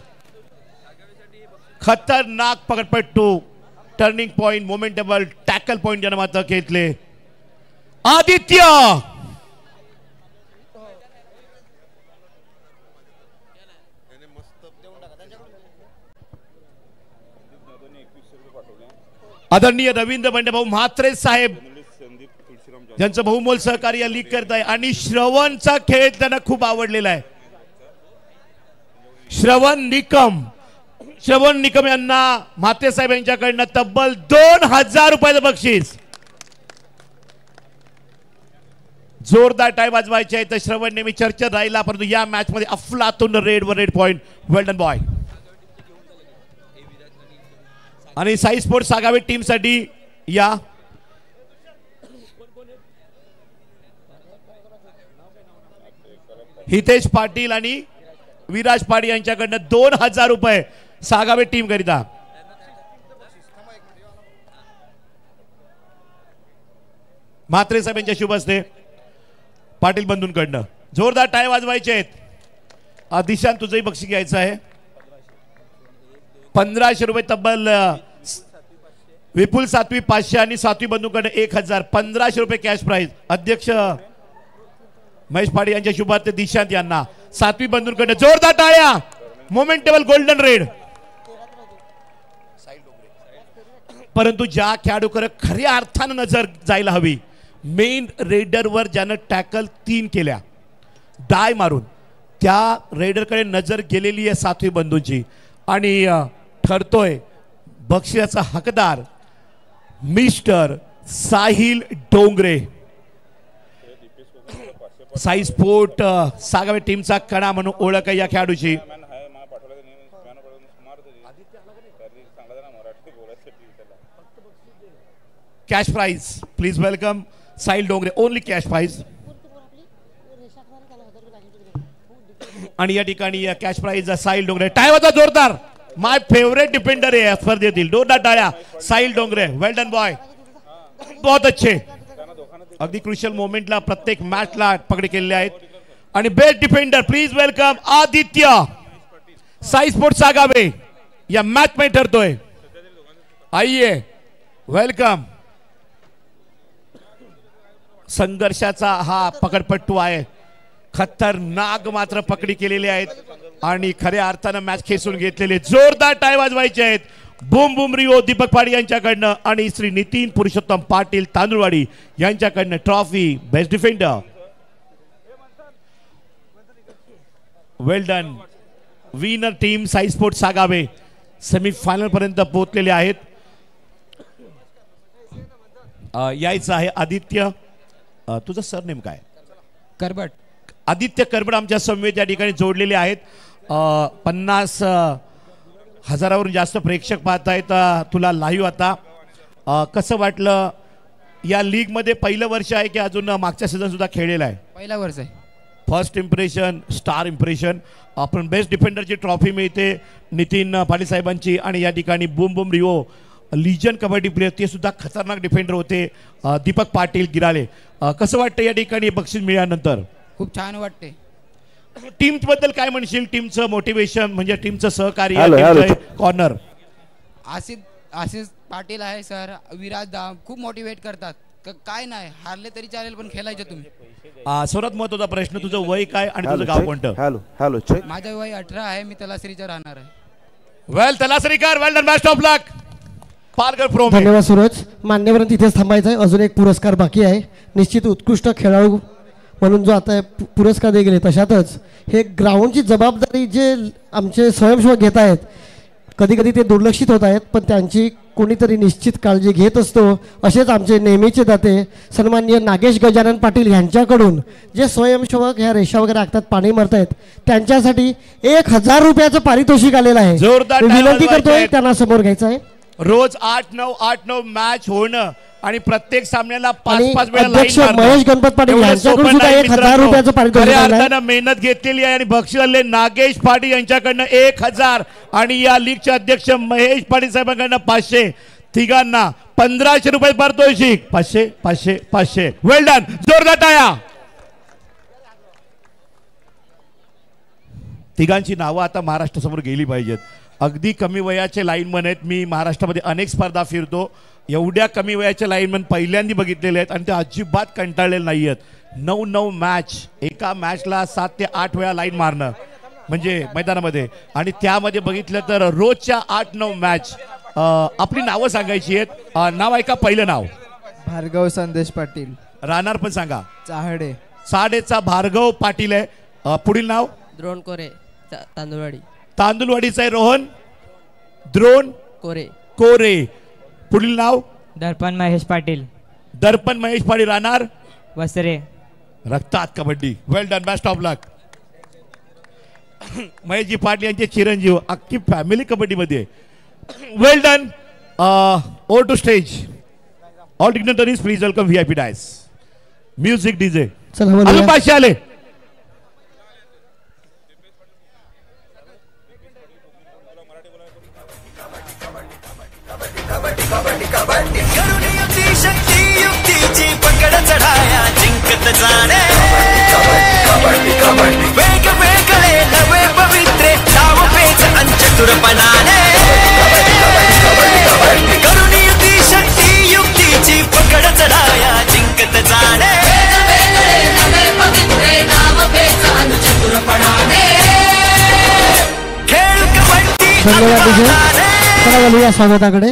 खतरनाक पकडपट्टू टर्निंग पॉइंट मोमेंटेबल टॅकल पॉइंट ज्यांना मात्र घेतले आदित्य. आदरणीय रवींद्र बंडेभाऊ म्हात्रे साहेब ज्यांचं बहुमोल सहकार्य लीग करत आहे आणि श्रवणचा खेळ त्यांना खूप आवडलेला आहे. श्रवण निकम यांना म्हात्रे साहेब यांच्याकडनं तब्बल 2000 रुपयाचं बक्षीस. जोरदार टाय वाजवायचे आहे तर श्रवण नेहमी चर्चेत राहिला परंतु या मॅच मध्ये अफलातून रेड पॉइंट. वेल डन बॉय. आणि साई स्पोर्ट्स सागावे टीम साठी या हितेश पाटील आणि विराज पाटील यांच्याकडनं 2000 रुपये सागावे टीम करिता. म्हात्रे साहेब यांच्या शुभ हस्ते पाटील बंधूंकडनं जोरदार टाळ्या वाजवायचे आहेत. दिशांत तुझंही बक्षीस घ्यायचं आहे 1500 रुपये तब्बल. विपुल सातवी 500 आणि सातवी बंधूंकडनं 1000 1500 रुपये कॅश प्राइज. अध्यक्ष महेश पाटील यांच्या शुभ हस्ते दिशांत यांना सातवी बंधूंकडनं जोरदार टाळ्या. मोमेंटेबल गोल्डन रेड. परंतु ज्या खेळाडूकडे खऱ्या अर्थानं नजर जायला हवी मेन रेडरवर ज्यानं टॅकल 3 केल्या डाय मारून त्या रेडरकडे नजर गेलेली आहे सातवी बंधूंची आणि ठरतोय बक्षिसाचा हकदार मिस्टर साहिल डोंगरे. साई स्पोर्ट सागावे टीमचा कणा म्हणून ओळख आहे या खेळाडूची. Cash prize please welcome Sahil Dongre. Only cash prize. आणि या ठिकाणी कॅश प्राइज साहिल डोंगरे. टाळ्या जोरदार. माय फेवरेट डिफेंडर आहे स्पर्धेतील. जोरदार टाळ्या साहिल डोंगरे. वेल डन बॉय. बहुत अच्छे. अगदी क्रुशियल मोमेंटला प्रत्येक मॅचला पकडी केलेले आहेत. आणि best defender please welcome Aditya. Sai sports Sagave या मॅच मध्ये ठरतोय. आइए वेलकम. संघर्षाचा हा पकडपट्टू आहे. खतरनाक मात्र पकडी केलेली आहेत आणि खऱ्या अर्थानं मॅच खेचून घेतलेले. जोरदार टाळ्या वाजवायचे आहेत. बुम बुम रिओ दीपक पाटील यांच्याकडनं आणि श्री नितीन पुरुषोत्तम पाटील तांदुळवाडी यांच्याकडनं trophy best defender. Well done. Winner team Sai sports Sagave semifinal पर्यंत पोहोचलेले आहेत. यायचं आहे आदित्य. तुझं सरनेम काय? करबट. आदित्य करबट आमच्या समवेत या ठिकाणी जोडलेले आहेत. 50,000वरून जास्त प्रेक्षक पाहत आहेत तुला लाईव्ह. आता कसं वाटलं या लीग मध्ये? पहिलं वर्ष आहे की अजून मागच्या सीझन सुद्धा खेळलेला आहे? पहिला वर्ष आहे. First impression star impression. आपण बेस्ट डिफेंडरची ट्रॉफी मिळते नितीन पाटील साहेबांची आणि या ठिकाणी बुम बुम रिओ लिजन कबड्डी प्लेयर ते सुद्धा खतरनाक डिफेंडर होते दीपक पाटील गिराळे. कसं वाटतं या ठिकाणी बक्षीस मिळाल्यानंतर? खूप छान वाटते. टीम बद्दल काय म्हणशील? टीमचं मोटिवेशन म्हणजे टीमचं सहकार्य कॉर्नर. आशिष पाटील आहे सर, विराज दा खूप मोटिवेट करतात. काय नाही हारले तरी चालेल पण खेळायचे तुम्ही. सर्वात महत्वाचा प्रश्न, तुझं वय काय आणि तुझं गाव कोणतं? Hello check. माझं वय 18 आहे. मी तलासरीचा राहणार आहे. वेल तलासरीकर, well done, best of luck. Palghar pro. धन्यवाद सूरज. मान्यवर तिथेच थांबायचं आहे. अजून एक पुरस्कार बाकी आहे. निश्चित उत्कृष्ट खेळाडू म्हणून जो आता पुरस्कार दिले गेले तशातच हे ग्राउंडची जबाबदारी जे आमचे स्वयंसेवक घेत आहेत, कधी कधी ते दुर्लक्षित होत आहेत, पण त्यांची कोणीतरी निश्चित काळजी घेत असतो. असेच आमचे नेहमीचे दाते सन्माननीय नागेश गजानन पाटील यांच्याकडून जे स्वयंसेवक ह्या रेषा वगैरे आखतात, पाणी मारतायत, त्यांच्यासाठी 1000 रुपयाचं पारितोषिक आलेलं आहे. जोरदार विनंती करतोय त्यांना समोर घ्यायचं आहे. रोज 8-9 मॅच होणं आणि प्रत्येक सामन्याला 5-5 वेळा अध्यक्ष लाईन महेश गणपत पाटील यांच्याकडून सुद्धा 1000 रुपयाचं पारितोषिक आहे. मेहनत घेतलेली आहे आणि बक्षीस आले नागेश पाटील यांच्याकडनं 1000 आणि या लीगचे अध्यक्ष महेश पाटील साहेबांकडनं 500. तिघांना 1500 रुपये पारितोषिक. 500 500 500. वेल डन, जोरदार टाळ्या. तिघांची नावं आता महाराष्ट्रासमोर गेली पाहिजेत. अगदी कमी वयाचे लाईनमन आहेत. मी महाराष्ट्रामध्ये अनेक स्पर्धा फिरतो, एवढ्या कमी वयाचे लाईनमन पहिल्यांदा बघितलेले आहेत आणि ते अजिबात कंटाळलेले नाही आहेत. 9 मॅच, एका मॅचला 7 ते 8 वेळा लाईन मारणं म्हणजे मैदानामध्ये, आणि त्यामध्ये बघितलं तर रोजच्या 8-9 मॅच. आपली नावं सांगायची आहेत. नाव ऐका. पहिलं नाव भार्गव संदेश पाटील. राहणार पण सांगा. चाहडे. चाहडेचा भार्गव पाटील आहे. पुढील नाव द्रोण कोरे, तांदुळवाडी. तांदुळवाडीचा आहे रोहन द्रोण कोरे. कोरे. पुढील नाव दर्पण महेश पाटील. दर्पण महेश पाटील. राहणार वसरे. रक्तात kabaddi. Well done, best of luck. Maheshji Patil यांचे चिरंजीव, अख्खी फॅमिली कबड्डीमध्ये. Well done. Over to stage. All dignitaries please welcome VIP dais. Music DJ. अजून 500 आले. शक्ती युक्तीची पकड चढाया जिंकत जाणे. वेग वेगळे नवे पवित्रे डाव पेच अंचतुरपणाने. करुणी युक्ती शक्ती युक्तीची पकड चढाया जिंकत जाणे. धन्यवाद. स्वागताकडे